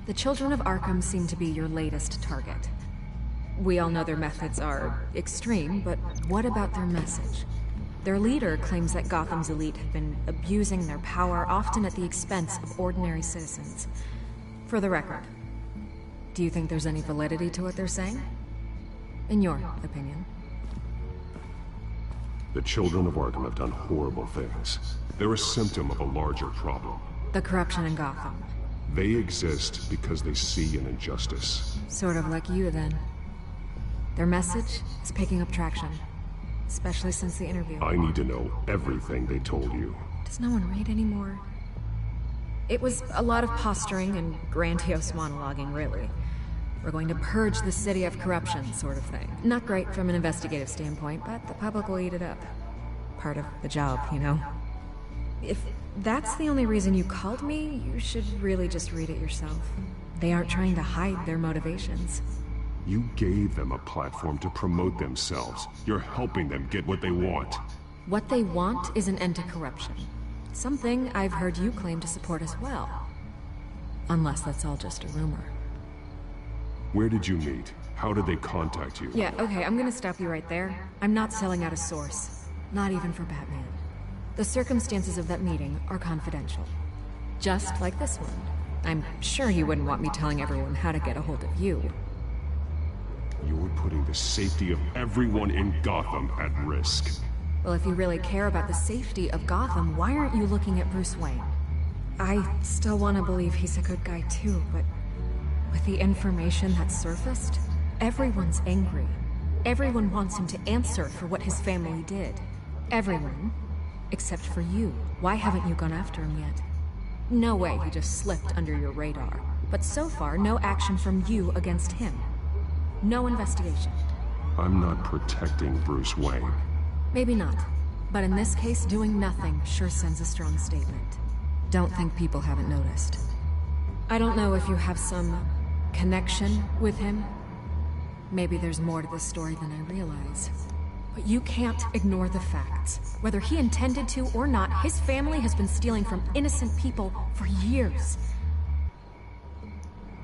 The children of Arkham seem to be your latest target. We all know their methods are extreme, but what about their message? Their leader claims that Gotham's elite have been abusing their power, often at the expense of ordinary citizens. For the record, do you think there's any validity to what they're saying? In your opinion? The children of Arkham have done horrible things. They're a symptom of a larger problem. The corruption in Gotham. They exist because they see an injustice. Sort of like you, then. Their message is picking up traction. Especially since the interview. I need to know everything they told you. Does no one read anymore? It was a lot of posturing and grandiose monologuing, really. We're going to purge the city of corruption, sort of thing. Not great from an investigative standpoint, but the public will eat it up. Part of the job, you know? If that's the only reason you called me, you should really just read it yourself. They aren't trying to hide their motivations. You gave them a platform to promote themselves. You're helping them get what they want. What they want is an end to corruption. Something I've heard you claim to support as well. Unless that's all just a rumor. Where did you meet? How did they contact you? Yeah, okay, I'm gonna stop you right there. I'm not selling out a source. Not even for Batman. The circumstances of that meeting are confidential. Just like this one. I'm sure you wouldn't want me telling everyone how to get a hold of you. You're putting the safety of everyone in Gotham at risk. Well, if you really care about the safety of Gotham, why aren't you looking at Bruce Wayne? I still want to believe he's a good guy too, but with the information that surfaced, everyone's angry. Everyone wants him to answer for what his family did. Everyone, except for you. Why haven't you gone after him yet? No way he just slipped under your radar. But so far, no action from you against him. No investigation. I'm not protecting Bruce Wayne. Maybe not. But in this case, doing nothing sure sends a strong statement. Don't think people haven't noticed. I don't know if you have some connection with him. Maybe there's more to this story than I realize. But you can't ignore the facts. Whether he intended to or not, his family has been stealing from innocent people for years.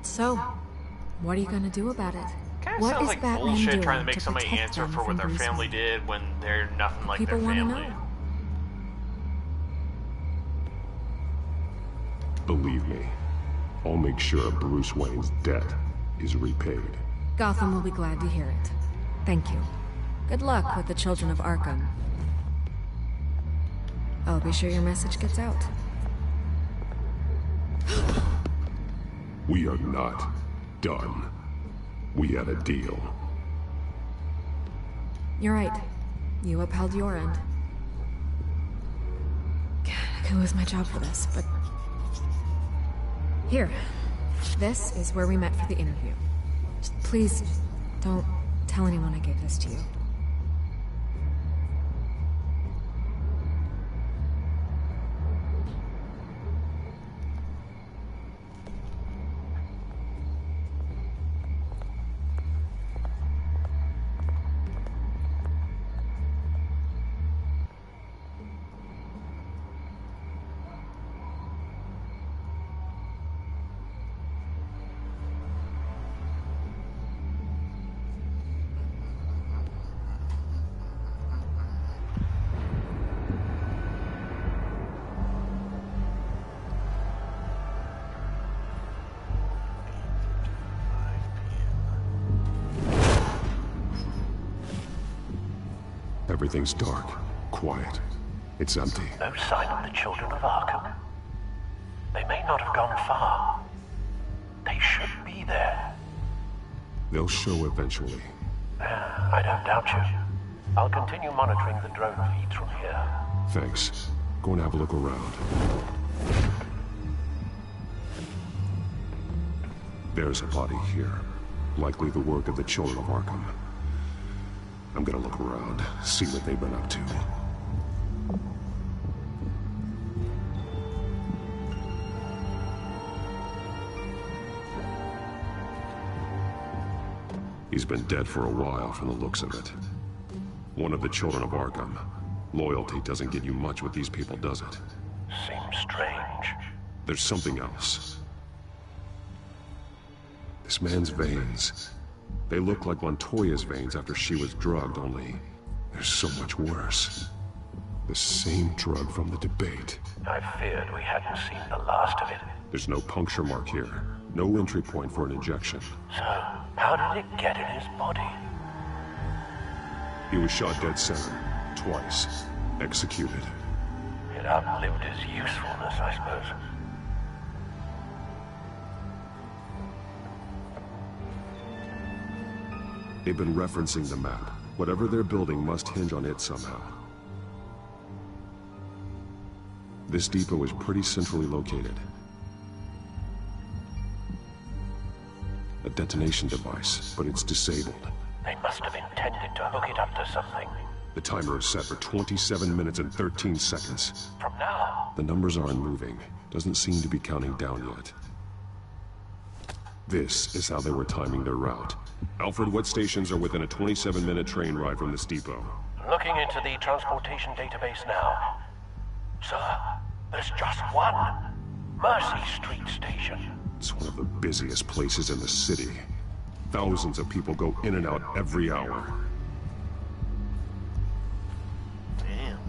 So, what are you gonna do about it? Kind of What sounds is like Batman bullshit doing trying to make to somebody protect answer them for what from their Bruce family Wayne? did when they're nothing like People their wanna family. know. Believe me, I'll make sure Bruce Wayne's debt is repaid. Gotham will be glad to hear it. Thank you. Good luck with the children of Arkham. I'll be sure your message gets out. We are not done. We had a deal. You're right. You upheld your end. God, I could lose my job for this, but... Here. This is where we met for the interview. Just please, don't tell anyone I gave this to you. Everything's dark, quiet. It's empty. No sign of the children of Arkham. They may not have gone far. They should be there. They'll show eventually. I don't doubt you. I'll continue monitoring the drone feeds from here. Thanks. Go and have a look around. There's a body here. Likely the work of the children of Arkham. I'm gonna look around, see what they've been up to. He's been dead for a while from the looks of it. One of the children of Arkham. Loyalty doesn't get you much with these people, does it? Seems strange. There's something else. This man's veins. They look like Montoya's veins after she was drugged, only they're so much worse. The same drug from the debate. I feared we hadn't seen the last of it. There's no puncture mark here. No entry point for an injection. So, how did it get in his body? He was shot dead center. Twice. Executed. It outlived his usefulness, I suppose. They've been referencing the map. Whatever they're building must hinge on it somehow. This depot is pretty centrally located. A detonation device, but it's disabled. They must have intended to hook it up to something. The timer is set for 27 minutes and 13 seconds. From now? The numbers aren't moving. Doesn't seem to be counting down yet. This is how they were timing their route. Alfred, what stations are within a 27-minute train ride from this depot? Looking into the transportation database now. Sir, there's just one. Mercy Street Station. It's one of the busiest places in the city. Thousands of people go in and out every hour. Damn.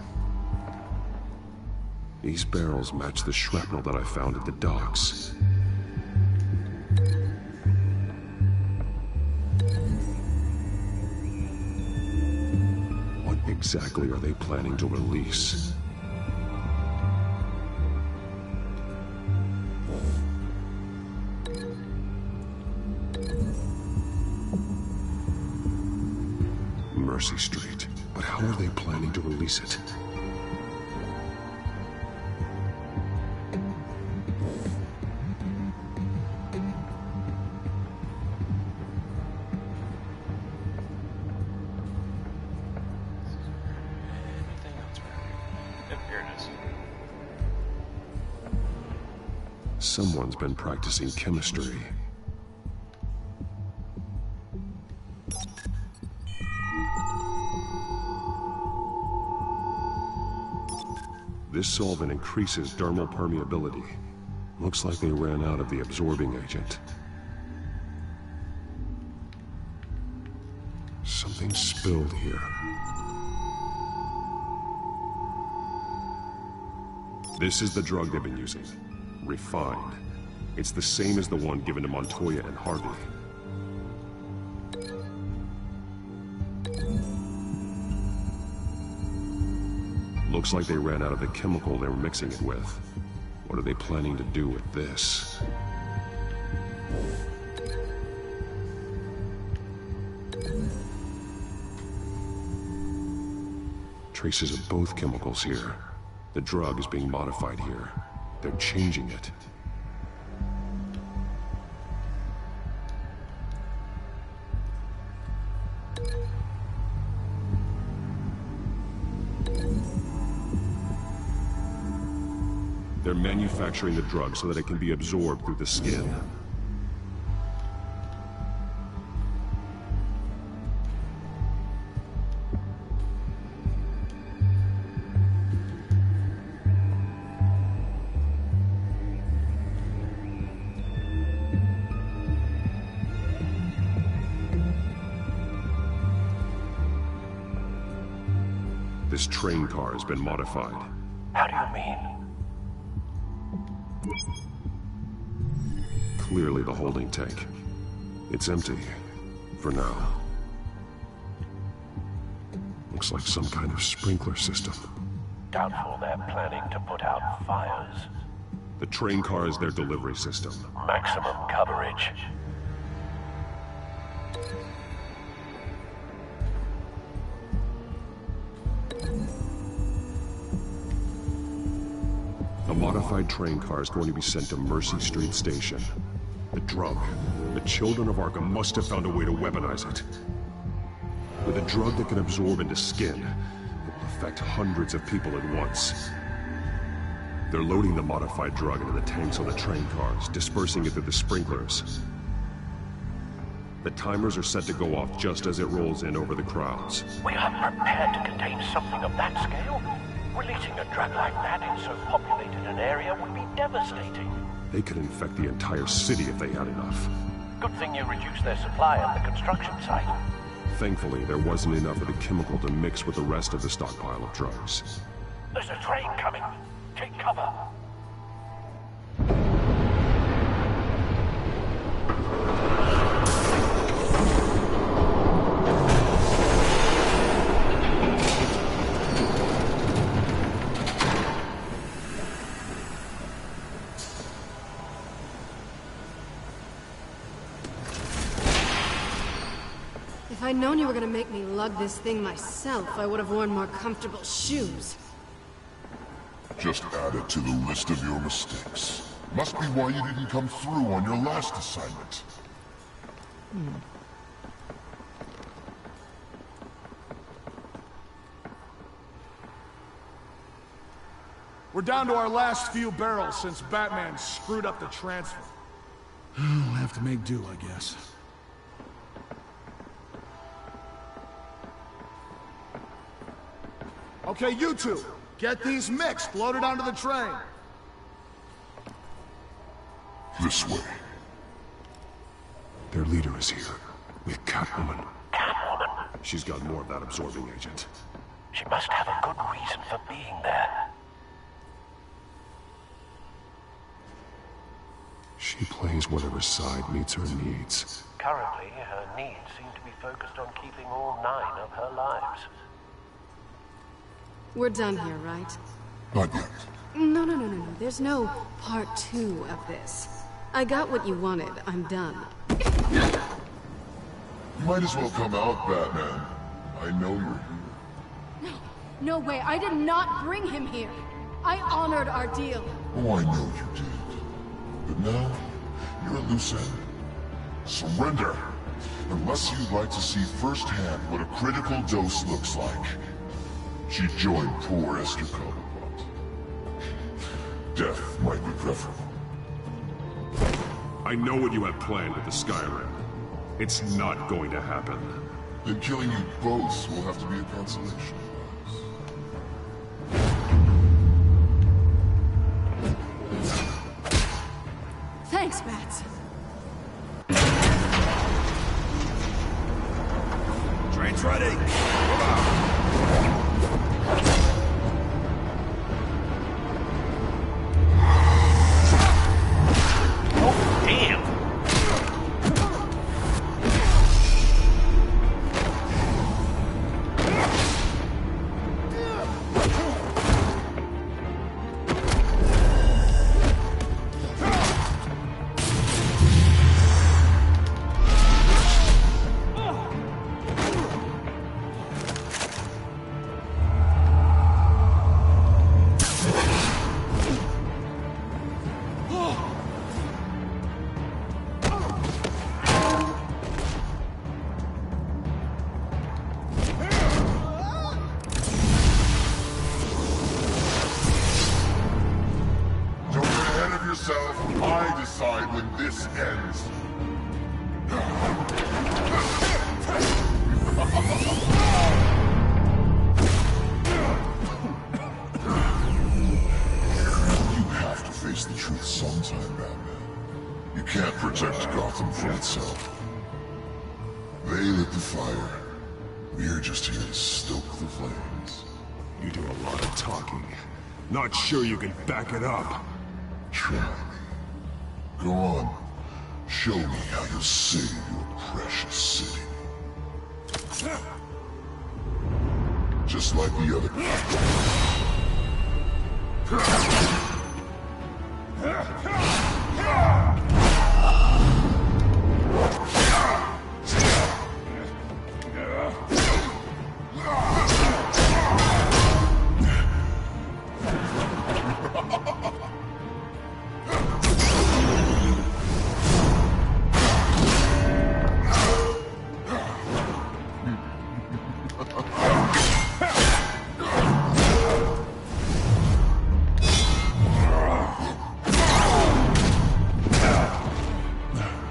These barrels match the shrapnel that I found at the docks. What exactly are they planning to release? Mercy Street. But how are they planning to release it? Someone's been practicing chemistry. This solvent increases dermal permeability. Looks like they ran out of the absorbing agent. Something spilled here. This is the drug they've been using. Refined. It's the same as the one given to Montoya and Harvey. Looks like they ran out of the chemical they were mixing it with. What are they planning to do with this? Traces of both chemicals here. The drug is being modified here. They're changing it. They're manufacturing the drug so that it can be absorbed through the skin. This train car has been modified. How do you mean? Clearly the holding tank. It's empty. For now. Looks like some kind of sprinkler system. Doubtful they're planning to put out fires. The train car is their delivery system. Maximum coverage. A modified train car is going to be sent to Mercy Street Station. The drug. The children of Arkham must have found a way to weaponize it. With a drug that can absorb into skin, it will affect hundreds of people at once. They're loading the modified drug into the tanks on the train cars, dispersing it through the sprinklers. The timers are set to go off just as it rolls in over the crowds. We aren't prepared to contain something of that scale. Releasing a drug like that in so populated an area would be devastating. They could infect the entire city if they had enough. Good thing you reduced their supply at the construction site. Thankfully, there wasn't enough of the chemical to mix with the rest of the stockpile of drugs. There's a train coming. Take cover. If I'd known you were gonna make me lug this thing myself, I would have worn more comfortable shoes. Just add it to the list of your mistakes. Must be why you didn't come through on your last assignment. We're down to our last few barrels since Batman screwed up the transfer. We'll have to make do, I guess. Okay, you two, get these mixed, loaded onto the train. This way. Their leader is here, with Catwoman. Catwoman? She's got more of that absorbing agent. She must have a good reason for being there. She plays whatever side meets her needs. Currently, her needs seem to be focused on keeping all 9 of her lives. We're done here, right? Not yet. No. There's no part 2 of this. I got what you wanted. I'm done. You might as well come out, Batman. I know you're here. No way. I did not bring him here. I honored our deal. Oh, I know you did. But now, you're a loose end. Surrender! Unless you'd like to see firsthand what a critical dose looks like. She joined poor Esther Cobblepot. Death might be preferable. I know what you had planned with the Skyrim. It's not going to happen. Then killing you both will have to be a consolation. Thanks, Bats. Train's ready! Come on! I decide when this ends. You have to face the truth sometime, Batman. You can't protect Gotham from itself. They lit the fire. We're just here to stoke the flames. You do a lot of talking. Not sure you can back it up. Try me. Go on. Show me how you'll save your precious city. just like the other.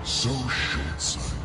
So short-sighted.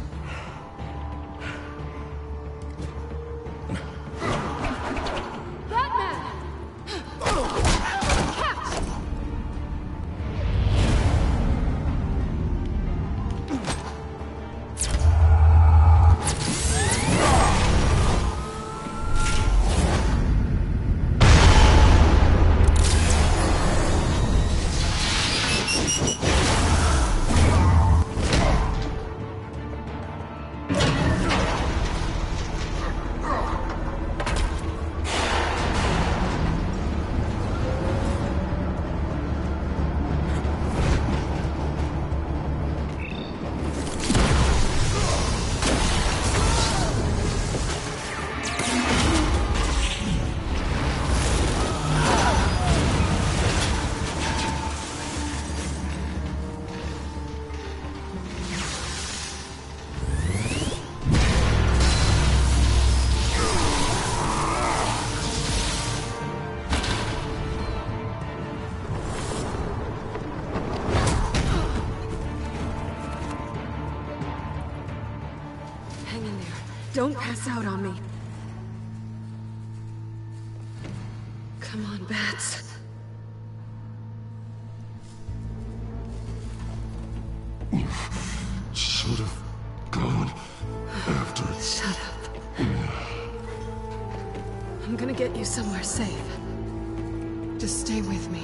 Don't pass out on me. Come on, Bats. You should have gone after it. Shut up. I'm gonna get you somewhere safe. Just stay with me.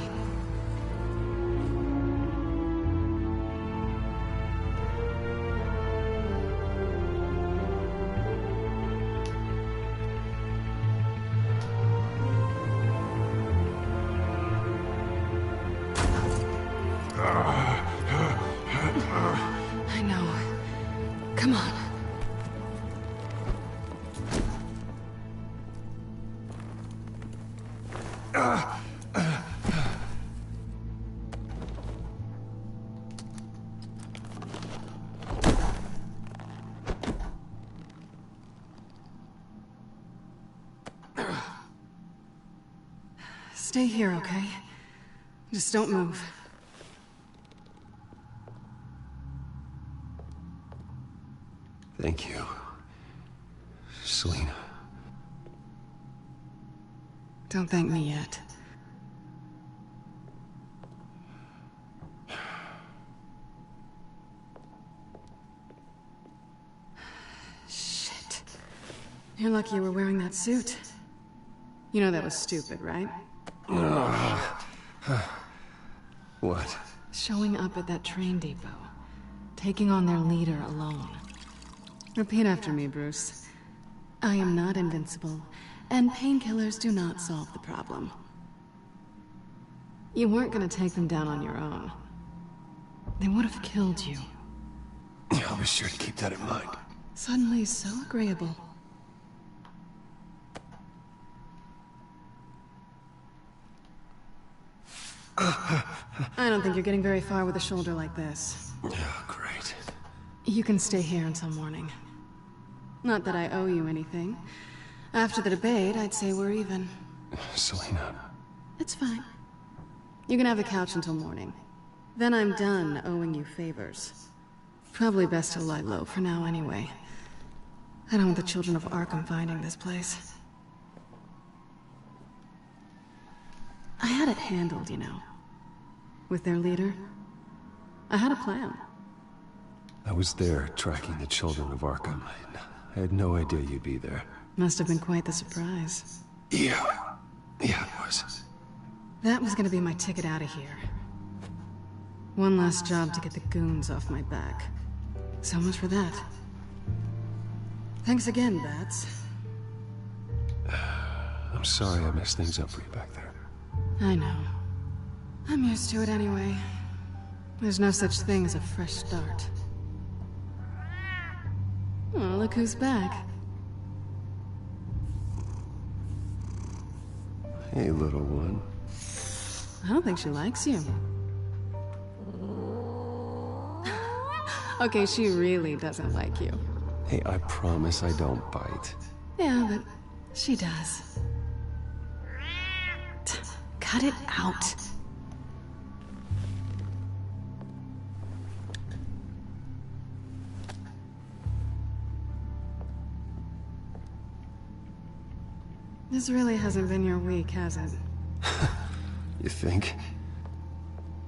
I know. Come on. Stay here, okay? Just don't move. Thank you, Selina. Don't thank me yet. Shit. You're lucky you were wearing that suit. You know that was stupid, right? What? Showing up at that train depot. Taking on their leader alone. Repeat after me, Bruce. I am not invincible, and painkillers do not solve the problem. You weren't gonna take them down on your own. They would have killed you. I'll be sure to keep that in mind. Suddenly so agreeable. I don't think you're getting very far with a shoulder like this. Oh, great. You can stay here until morning. Not that I owe you anything. After the debate, I'd say we're even. Selina. It's fine. You can have the couch until morning. Then I'm done owing you favors. Probably best to lie low for now anyway. I don't want the children of Arkham finding this place. I had it handled, you know. With their leader. I had a plan. I was there tracking the children of Arkham. I had no idea you'd be there. Must have been quite the surprise. Yeah, it was. That was gonna be my ticket out of here. One last job to get the goons off my back. So much for that. Thanks again, Bats. I'm sorry I messed things up for you back there. I know. I'm used to it anyway. There's no such thing as a fresh start. Oh, look who's back. Hey, little one. I don't think she likes you. Okay, she really doesn't like you. Hey, I promise I don't bite. Yeah, but she does. Cut it out. This really hasn't been your week, has it? You think?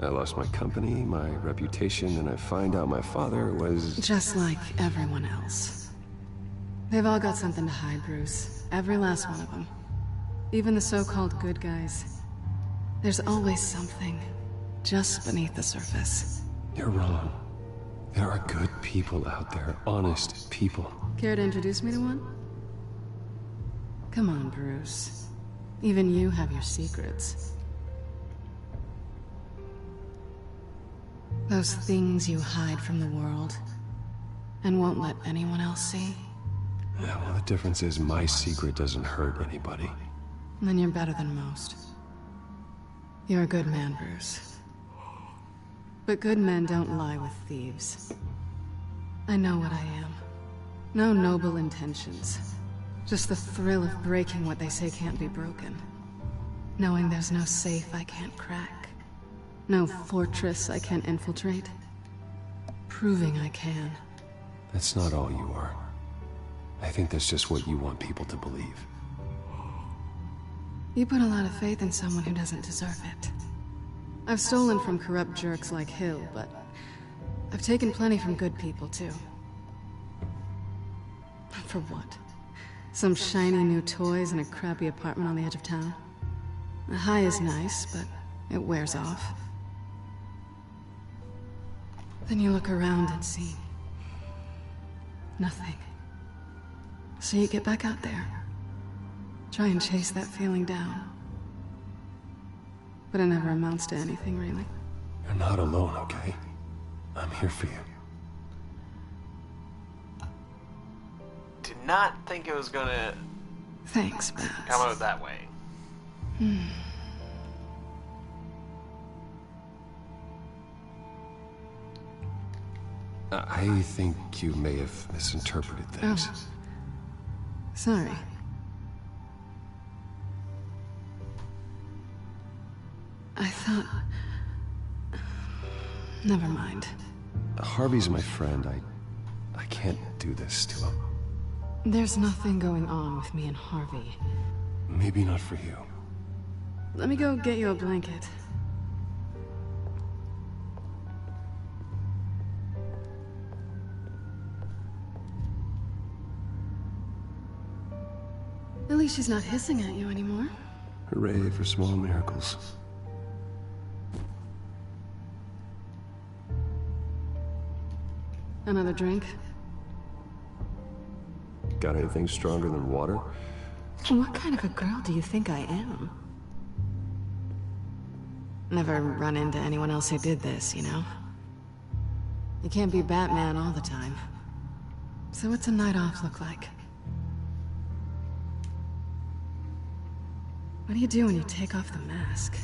I lost my company, my reputation, and I find out my father was... Just like everyone else. They've all got something to hide, Bruce. Every last one of them. Even the so-called good guys. There's always something just beneath the surface. You're wrong. There are good people out there, honest people. Care to introduce me to one? Come on, Bruce. Even you have your secrets. Those things you hide from the world and won't let anyone else see. Yeah, well, the difference is my secret doesn't hurt anybody. Then you're better than most. You're a good man, Bruce. But good men don't lie with thieves. I know what I am. No noble intentions. Just the thrill of breaking what they say can't be broken. Knowing there's no safe I can't crack. No fortress I can't infiltrate. Proving I can. That's not all you are. I think that's just what you want people to believe. You put a lot of faith in someone who doesn't deserve it. I've stolen from corrupt jerks like Hill, but I've taken plenty from good people, too. For what? Some shiny new toys in a crappy apartment on the edge of town? The high is nice, but it wears off. Then you look around and see nothing. So you get back out there. Try and chase that feeling down. But it never amounts to anything, really. You're not alone, okay? I'm here for you. Did not think it was gonna... Thanks, Baz. Come out that way. I think you may have misinterpreted things. Oh. Sorry. I thought... Never mind. Harvey's my friend. I can't do this to him. There's nothing going on with me and Harvey. Maybe not for you. Let me go get you a blanket. At least she's not hissing at you anymore. Hooray for small miracles. Another drink? Got anything stronger than water? What kind of a girl do you think I am? Never run into anyone else who did this, you know? You can't be Batman all the time. So what's a night off look like? What do you do when you take off the mask?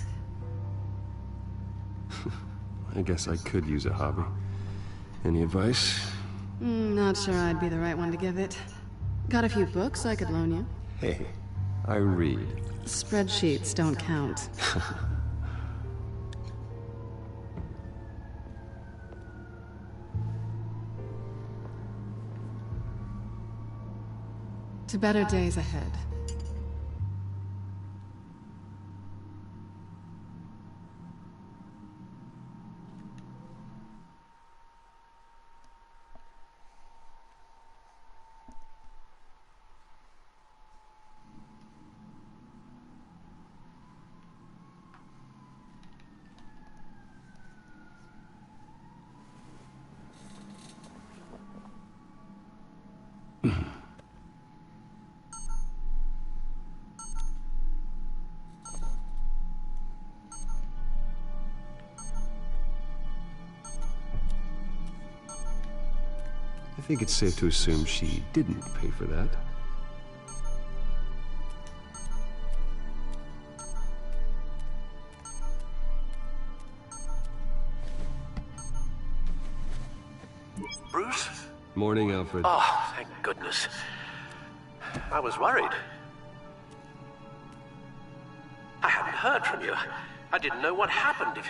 I guess I could use a hobby. Any advice? Not sure I'd be the right one to give it. Got a few books I could loan you. Hey, I read. Spreadsheets don't count. To better days ahead. I think it's safe to assume she didn't pay for that. Bruce? Morning, Alfred. Oh, thank goodness. I was worried. I hadn't heard from you. I didn't know what happened.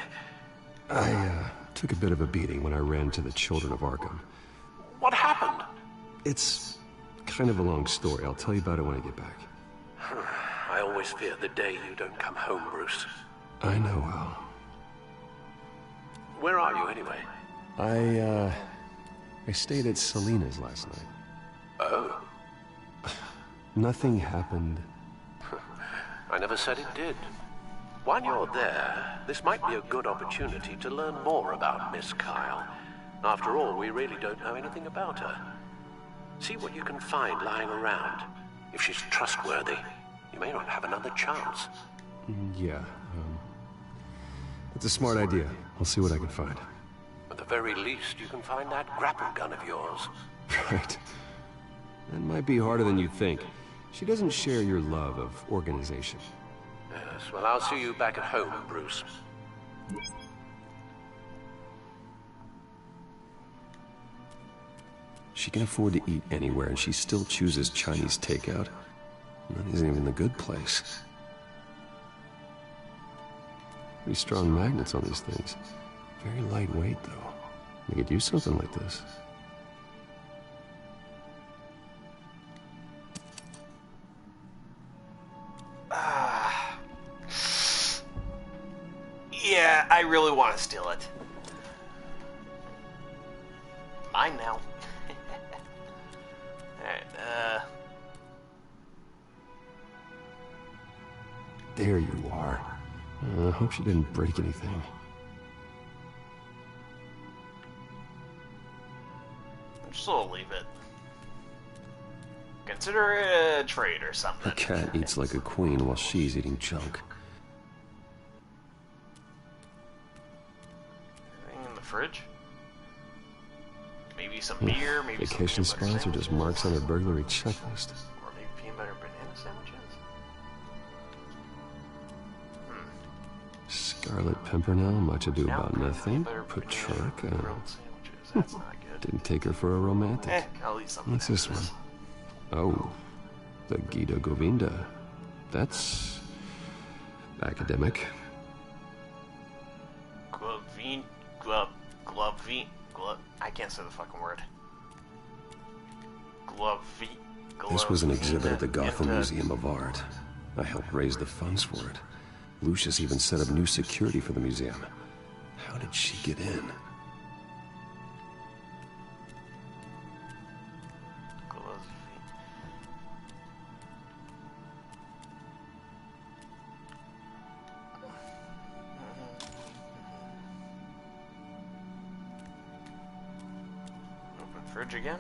I took a bit of a beating when I ran to the Children of Arkham. What happened? It's kind of a long story. I'll tell you about it when I get back. I always fear the day you don't come home, Bruce. I know, Al. Where are you, anyway? I stayed at Selena's last night. Oh? Nothing happened. I never said it did. While you're there, this might be a good opportunity to learn more about Miss Kyle. After all, we really don't know anything about her. See what you can find lying around. If she's trustworthy, you may not have another chance. Yeah, that's a smart idea. I'll see what I can find. At the very least, you can find that grapple gun of yours. Right. That might be harder than you think. She doesn't share your love of organization. Yes, well, I'll see you back at home, Bruce. She can afford to eat anywhere, and she still chooses Chinese takeout. And that isn't even the good place. Pretty strong magnets on these things. Very lightweight, though. They could use something like this. Yeah, I really want to steal it. Mine now. Alright, There you are. I hope she didn't break anything. just will leave it. Consider it a trade or something. A cat eats like a queen while she's eating junk. Anything in the fridge? Maybe some beer, maybe some Vacation peanut butter spots are just sandwiches. marks on her burglary checklist. Or maybe peanut butter banana sandwiches? Scarlet Pimpernel, much ado about nothing. Patrick, That's not good. didn't take her for a romantic. I'll eat something. What's this one? Oh, the Gita Govinda. That's academic. I can't say the fucking word. This was an exhibit at the Gotham Museum of Art. I helped raise the funds for it. Lucius even set up new security for the museum. How did she get in? Open fridge again.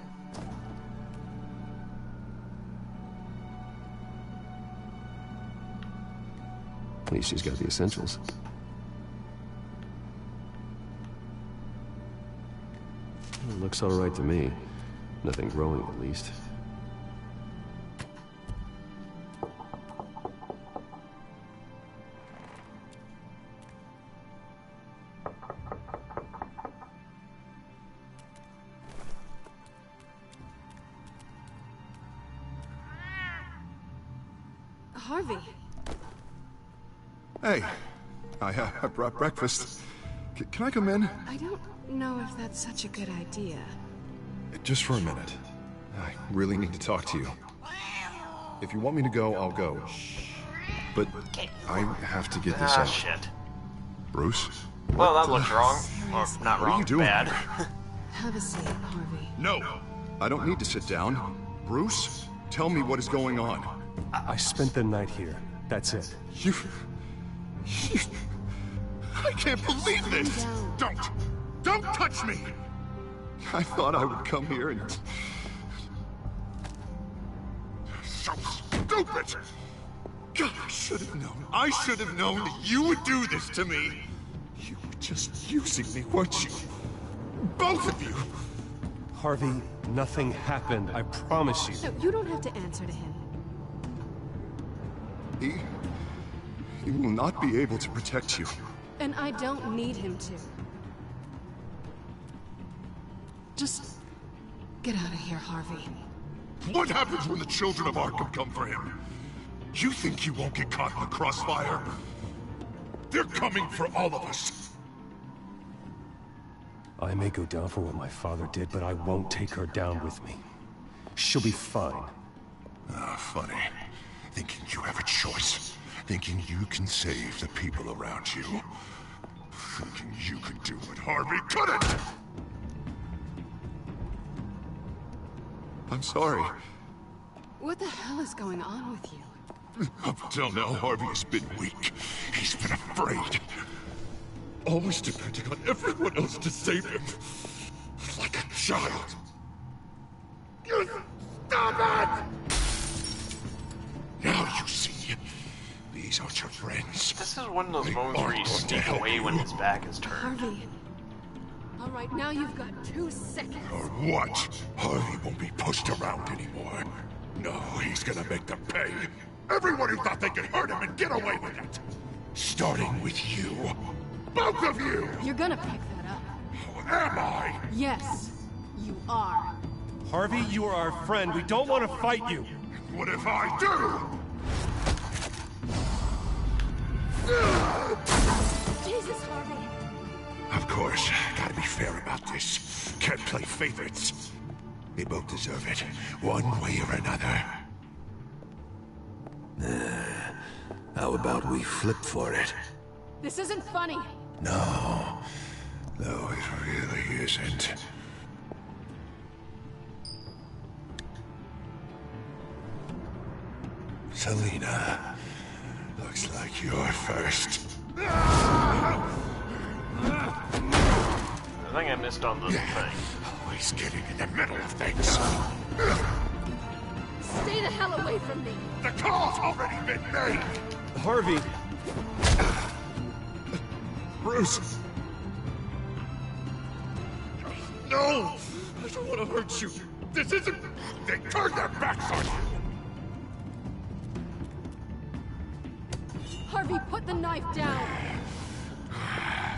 At least she's got the essentials. It looks all right to me. Nothing growing, at least. Harvey. Hey, I brought breakfast. Can I come in? I don't know if that's such a good idea. Just for a minute. I really need to talk to you. If you want me to go, I'll go. But I have to get this out. Shit. Bruce? Well, that looked wrong. Or not What wrong, are you doing bad. here? Have a seat, Harvey. No! I don't need to sit down. Bruce, tell me what is going on. I spent the night here. That's it. You... I can't believe this! Don't touch me! I thought I would come here and... So stupid! God, I should have known. I should have known that you would do this to me. You were just using me, weren't you? Both of you! Harvey, nothing happened, I promise you. No, you don't have to answer to him. He will not be able to protect you. And I don't need him to. Just get out of here, Harvey. What happens when the children of Arkham come for him? You think you won't get caught in the crossfire? They're coming for all of us. I may go down for what my father did, but I won't take her down with me. She'll be fine. Ah, funny. Thinking you have a choice. Thinking you can save the people around you. Thinking you could do what Harvey couldn't! I'm sorry. What the hell is going on with you? Up until now, Harvey has been weak. He's been afraid. Always depending on everyone else to save him. Like a child. You stop it! Now you see. These aren't your friends. This is one of those moments where you sneak away when his back is turned. Harvey. All right, now you've got 2 seconds. Or what? Harvey won't be pushed around anymore. No, he's gonna make them pay. Everyone who thought they could hurt him and get away with it. Starting with you. Both of you! You're gonna pick that up. Am I? Yes, you are. Harvey, you are our friend. We don't want to fight you. What if I do? Jesus, Harvey. Of course, gotta be fair about this. Can't play favorites. They both deserve it, one way or another. How about we flip for it? This isn't funny. No, it really isn't. Selina, looks like you're first. I think I missed on the thing. Always getting in the middle of things. Stay the hell away from me. The call's already been made. Harvey. Bruce. No! I don't want to hurt you. This isn't... They turned their backs on you. Harvey, put the knife down.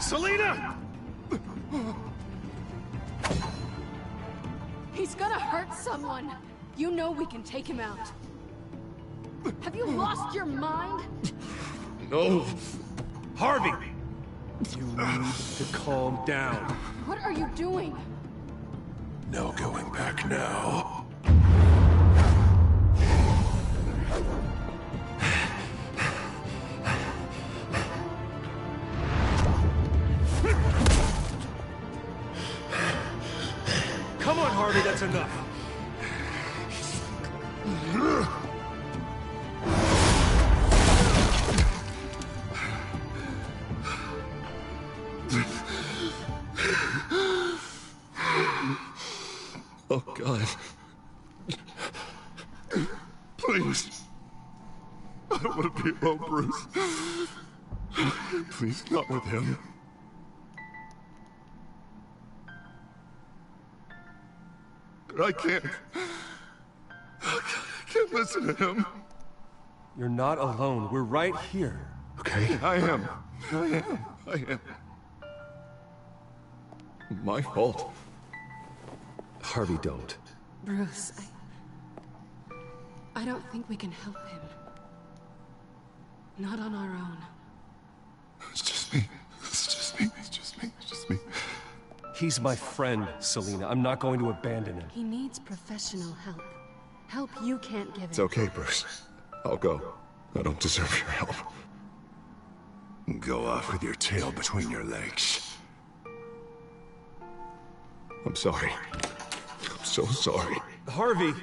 Selina! He's gonna hurt someone. You know we can take him out. Have you lost your mind? No. Harvey! You need to calm down. What are you doing? No going back now. Come on, Harvey, that's enough. Oh, God. Please. I don't want to be alone, Bruce. Please, not with him. But I can't. I can't listen to him. You're not alone. We're right here. Okay, I am. My fault. Harvey, don't. Bruce, I don't think we can help him. Not on our own. It's just me. He's my friend, Selina. I'm not going to abandon him. He needs professional help. Help you can't give him. It's okay, Bruce. I'll go. I don't deserve your help. Go off with your tail between your legs. I'm sorry. I'm so sorry. Harvey!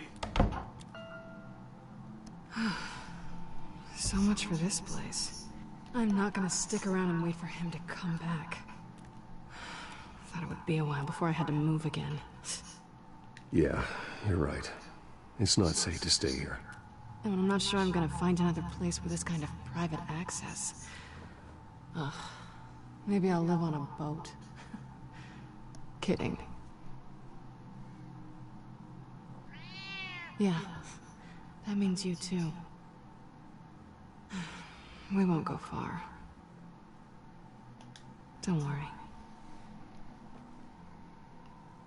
So much for this place. I'm not gonna stick around and wait for him to come back. Thought it would be a while before I had to move again. Yeah, you're right. It's not safe to stay here. And I'm not sure I'm gonna find another place with this kind of private access. Ugh. Maybe I'll live on a boat. Kidding. Yeah, that means you too. We won't go far. Don't worry.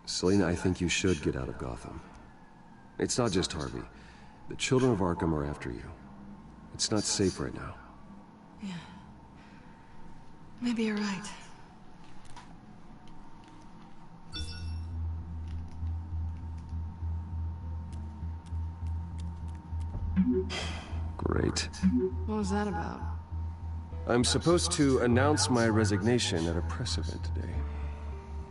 Selina, I think you should get out of Gotham. It's not just Harvey. The children of Arkham are after you. It's not safe right now. Yeah. Maybe you're right. Great. What was that about? I'm supposed to announce my resignation at a press event today.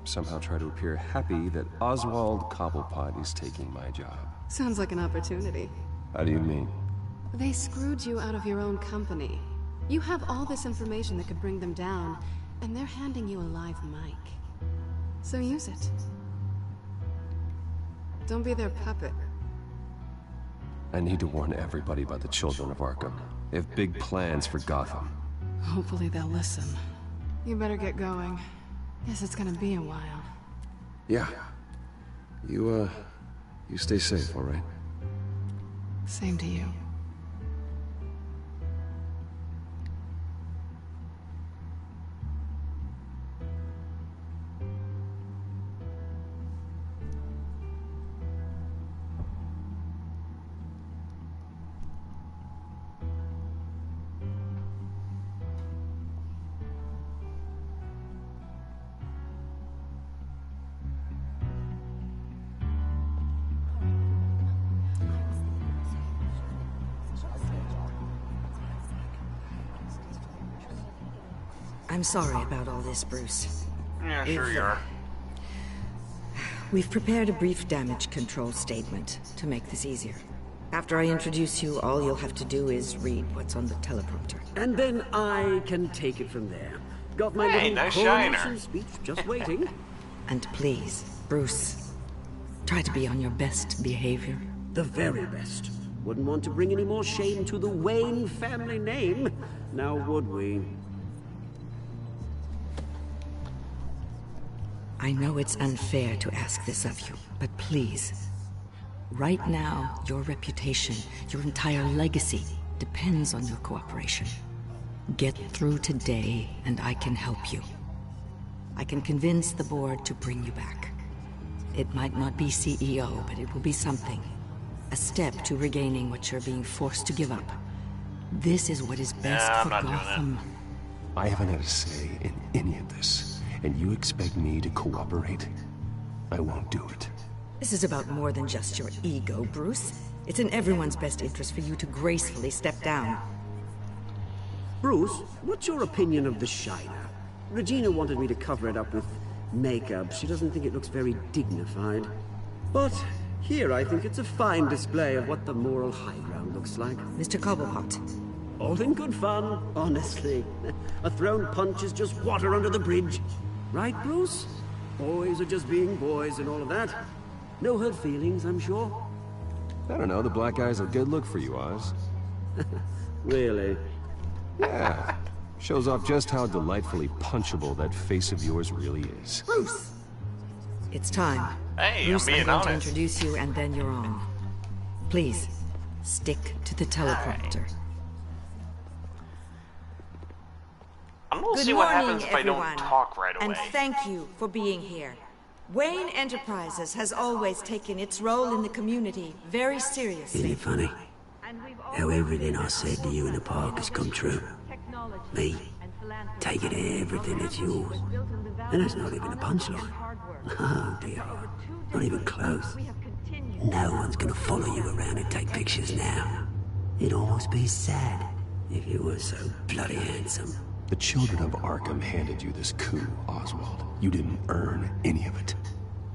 Somehow try to appear happy that Oswald Cobblepot is taking my job. Sounds like an opportunity. How do you mean? They screwed you out of your own company. You have all this information that could bring them down, and they're handing you a live mic. So use it. Don't be their puppet. I need to warn everybody about the children of Arkham. They have big plans for Gotham. Hopefully they'll listen. You better get going. Guess it's gonna be a while. Yeah. You stay safe, all right? Same to you. I'm sorry about all this, Bruce. Yeah, sure you are. We've prepared a brief damage control statement to make this easier. After I introduce you, all you'll have to do is read what's on the teleprompter. And then I can take it from there. Got my Hey, little nice coronation shiner. speech just waiting. And please, Bruce, try to be on your best behavior. The very best. Wouldn't want to bring any more shame to the Wayne family name, now would we? I know it's unfair to ask this of you, but please. Right now, your reputation, your entire legacy, depends on your cooperation. Get through today, and I can help you. I can convince the board to bring you back. It might not be CEO, but it will be something. A step to regaining what you're being forced to give up. This is what is best for Gotham. I haven't had a say in any of this. And you expect me to cooperate? I won't do it. This is about more than just your ego, Bruce. It's in everyone's best interest for you to gracefully step down. Bruce, what's your opinion of the Shiner? Regina wanted me to cover it up with makeup. She doesn't think it looks very dignified. But here I think it's a fine display of what the moral high ground looks like. Mr. Cobblepot. All in good fun, honestly. A thrown punch is just water under the bridge. Right, Bruce? Boys are just being boys and all of that. No hurt feelings, I'm sure. I don't know, the black eye's a good look for you, Oz. Really? Yeah. Shows off just how delightfully punchable that face of yours really is. Bruce! It's time. Hey, Bruce, I'm being going to honest. introduce you and then you're on. Please, stick to the teleprompter. I'm gonna Good see what morning, happens if I don't everyone. talk right away. And thank you for being here. Wayne Enterprises has always taken its role in the community very seriously. Isn't it funny? How everything I said to you in the park has come true. Me, taking everything that's yours. And that's not even a punchline. Oh dear, not even close. No one's gonna follow you around and take pictures now. It'd almost be sad if you were so bloody handsome. The children of Arkham handed you this coup, Oswald. You didn't earn any of it.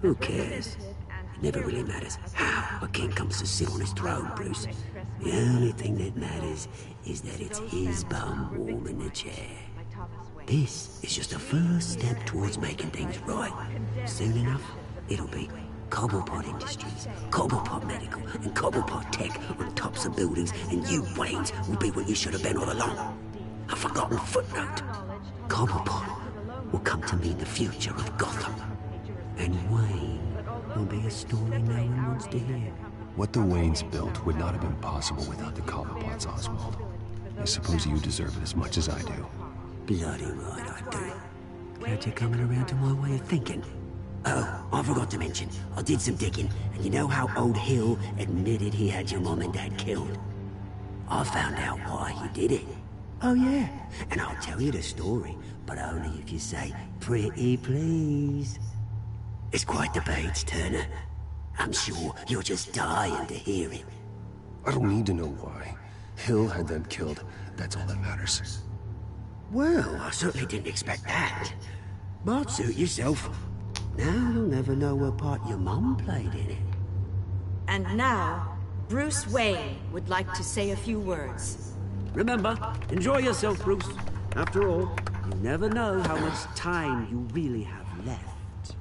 Who cares? It never really matters how a king comes to sit on his throne, Bruce. The only thing that matters is that it's his bum warm in the chair. This is just a first step towards making things right. Soon enough, it'll be Cobblepot Industries, Cobblepot Medical, and Cobblepot Tech on tops of buildings, and you, Waynes, will be what you should have been all along. A forgotten footnote. Cobblepot will come to mean the future of Gotham. And Wayne will be a story no one wants to hear. What the Waynes built would not have been possible without the Cobblepots, Oswald. I suppose you deserve it as much as I do. Bloody right I do. Glad you're coming around to my way of thinking. Oh, I forgot to mention, I did some digging, and you know how old Hill admitted he had your mom and dad killed? I found out why he did it. Oh yeah, and I'll tell you the story, but only if you say, pretty please. It's quite the page, Turner. I'm sure you're just dying to hear it. I don't need to know why. Hill had them killed. That's all that matters. Well, I certainly didn't expect that. But suit yourself. Now you'll never know what part your mum played in it. And now, Bruce Wayne would like to say a few words. Remember, enjoy yourself, Bruce. After all, you never know how much time you really have left.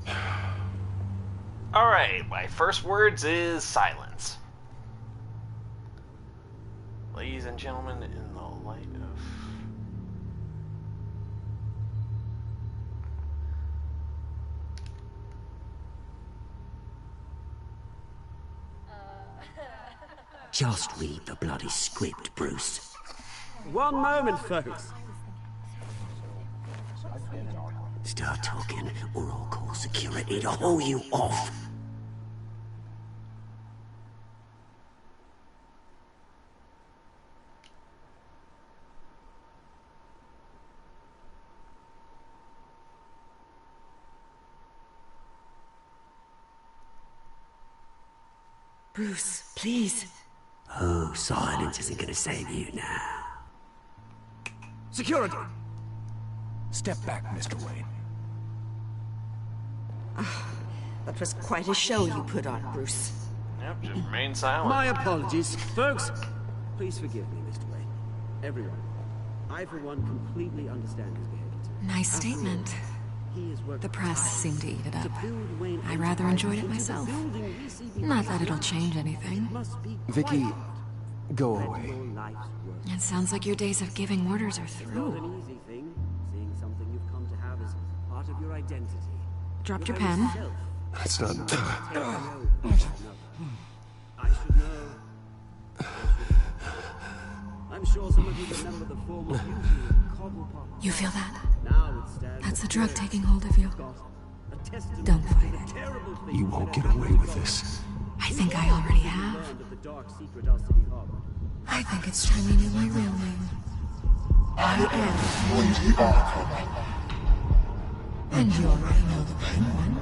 Alright, my first words is silence. Ladies and gentlemen, in the light of... Just read the bloody script, Bruce. One moment, folks. Start talking, or I'll call security to haul you off. Bruce, please. Oh, silence isn't gonna save you now. Security! Step back, Mr. Wayne. That was quite a show you put on, Bruce. Yep, just remain silent. My apologies, folks. Please forgive me, Mr. Wayne. Everyone. I, for one, completely understand his behavior today. Nice statement. The press seemed to eat it up. I rather enjoyed it myself. Not that it'll change anything. Vicky, go away. It sounds like your days of giving orders are through. An easy thing, seeing something you've come to have as part of your identity. Dropped your pen? That's not... I should know. I'm sure some of you remember the form of Cobblepot. You feel that? Now it stands. That's the drug taking hold of you. Don't fight it. You won't get away with this. I think I already have. I think it's time you knew my real name. I am Lady Arkham. And you already know the Penguin.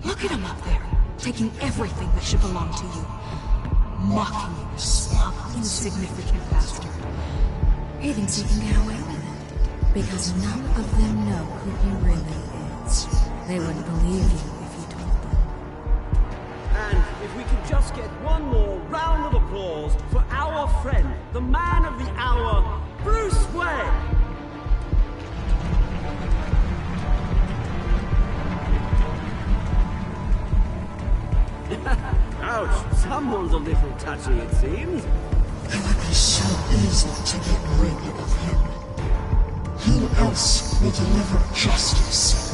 Look at him up there, taking everything that should belong to you. Mocking you, smug, insignificant bastard. He thinks he can get away with it, because none of them know who he really is. They wouldn't believe you if you told them. And if we could just get one more round of applause for our friend, the man of the hour, Bruce Wayne! Ouch, someone's a little touchy, it seems. It would be so easy to get rid of him. Who else will deliver justice?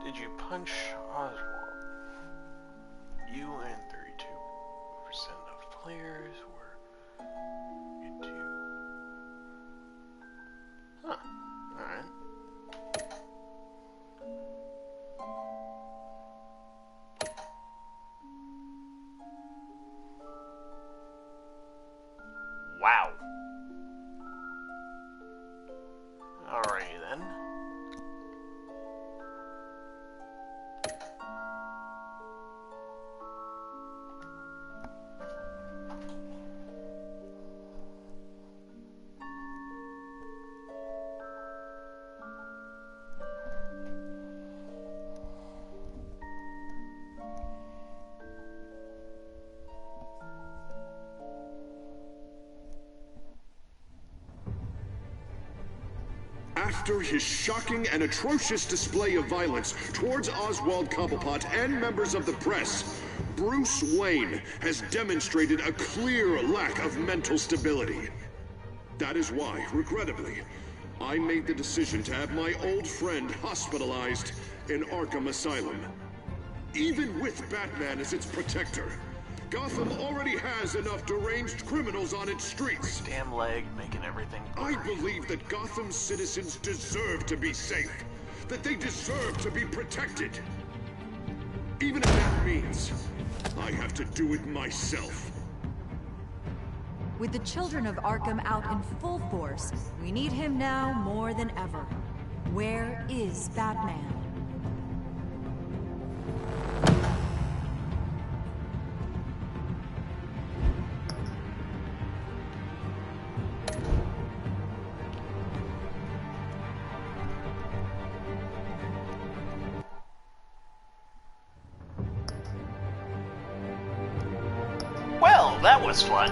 Did you punch Oswald? You and 32% of players were into... Huh. Alright. Wow. Alrighty then. After his shocking and atrocious display of violence towards Oswald Cobblepot and members of the press, Bruce Wayne has demonstrated a clear lack of mental stability. That is why, regrettably, I made the decision to have my old friend hospitalized in Arkham Asylum. Even with Batman as its protector, Gotham already has enough deranged criminals on its streets. Damn leg, making everything blurry. I believe that Gotham's citizens deserve to be safe, that they deserve to be protected. Even if that means I have to do it myself. With the children of Arkham out in full force, we need him now more than ever. Where is Batman? Well, that was fun.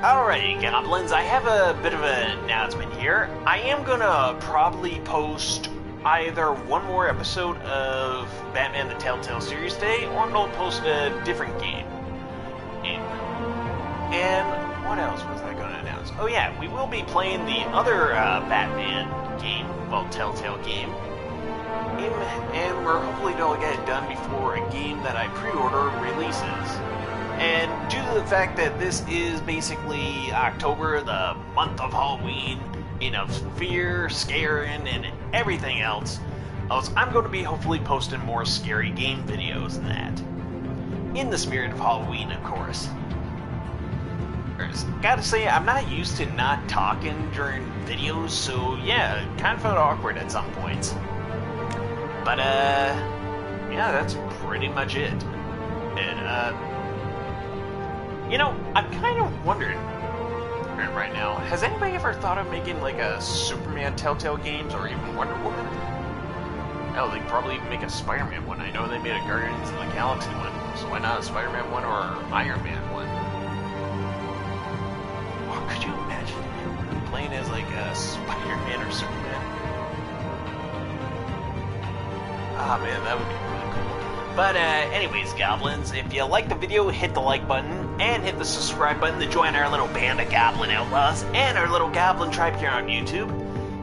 Alrighty, Goblins, I have a bit of an announcement here. I am gonna probably post either one more episode of Batman the Telltale Series today, or I'm gonna post a different game. And what else was I gonna announce? Oh yeah, we will be playing the other Batman game, well, Telltale game. And we're hopefully gonna get it done before a game that I pre-order releases. And due to the fact that this is basically October, the month of Halloween, you know, fear, scaring, and everything else, I'm going to be hopefully posting more scary game videos than that. In the spirit of Halloween, of course. Gotta say, I'm not used to not talking during videos, so yeah, it kind of felt awkward at some points. But, yeah, that's pretty much it. And, you know, I'm kind of wondering right now, has anybody ever thought of making like a Superman Telltale games or even Wonder Woman? Hell, they could probably even make a Spider-Man one. I know they made a Guardians of the Galaxy one, so why not a Spider-Man one or Iron Man one? Oh, could you imagine playing as like a Spider-Man or Superman? Ah, man, that would be really cool. But anyways, Goblins, if you like the video, hit the like button, and hit the subscribe button to join our little band of Goblin Outlaws, and our little Goblin tribe here on YouTube.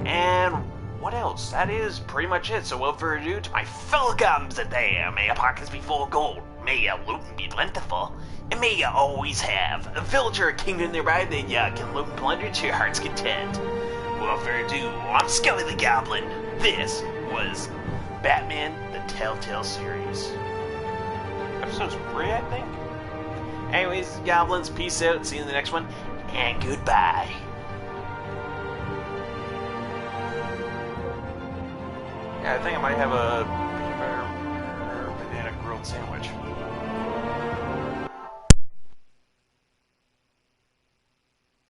And what else? That is pretty much it, so without further ado, to my fellow Goblins out there, may your pockets be full of gold, may your loot be plentiful, and may you always have a village or a kingdom nearby that you can loot and plunder to your heart's content. Without further ado, I'm Skelly the Goblin. This was Batman the Telltale Series. Episode 3, I think? Anyways, Goblins, peace out, see you in the next one, and goodbye. Yeah, I think I might have a peanut butter or banana grilled sandwich.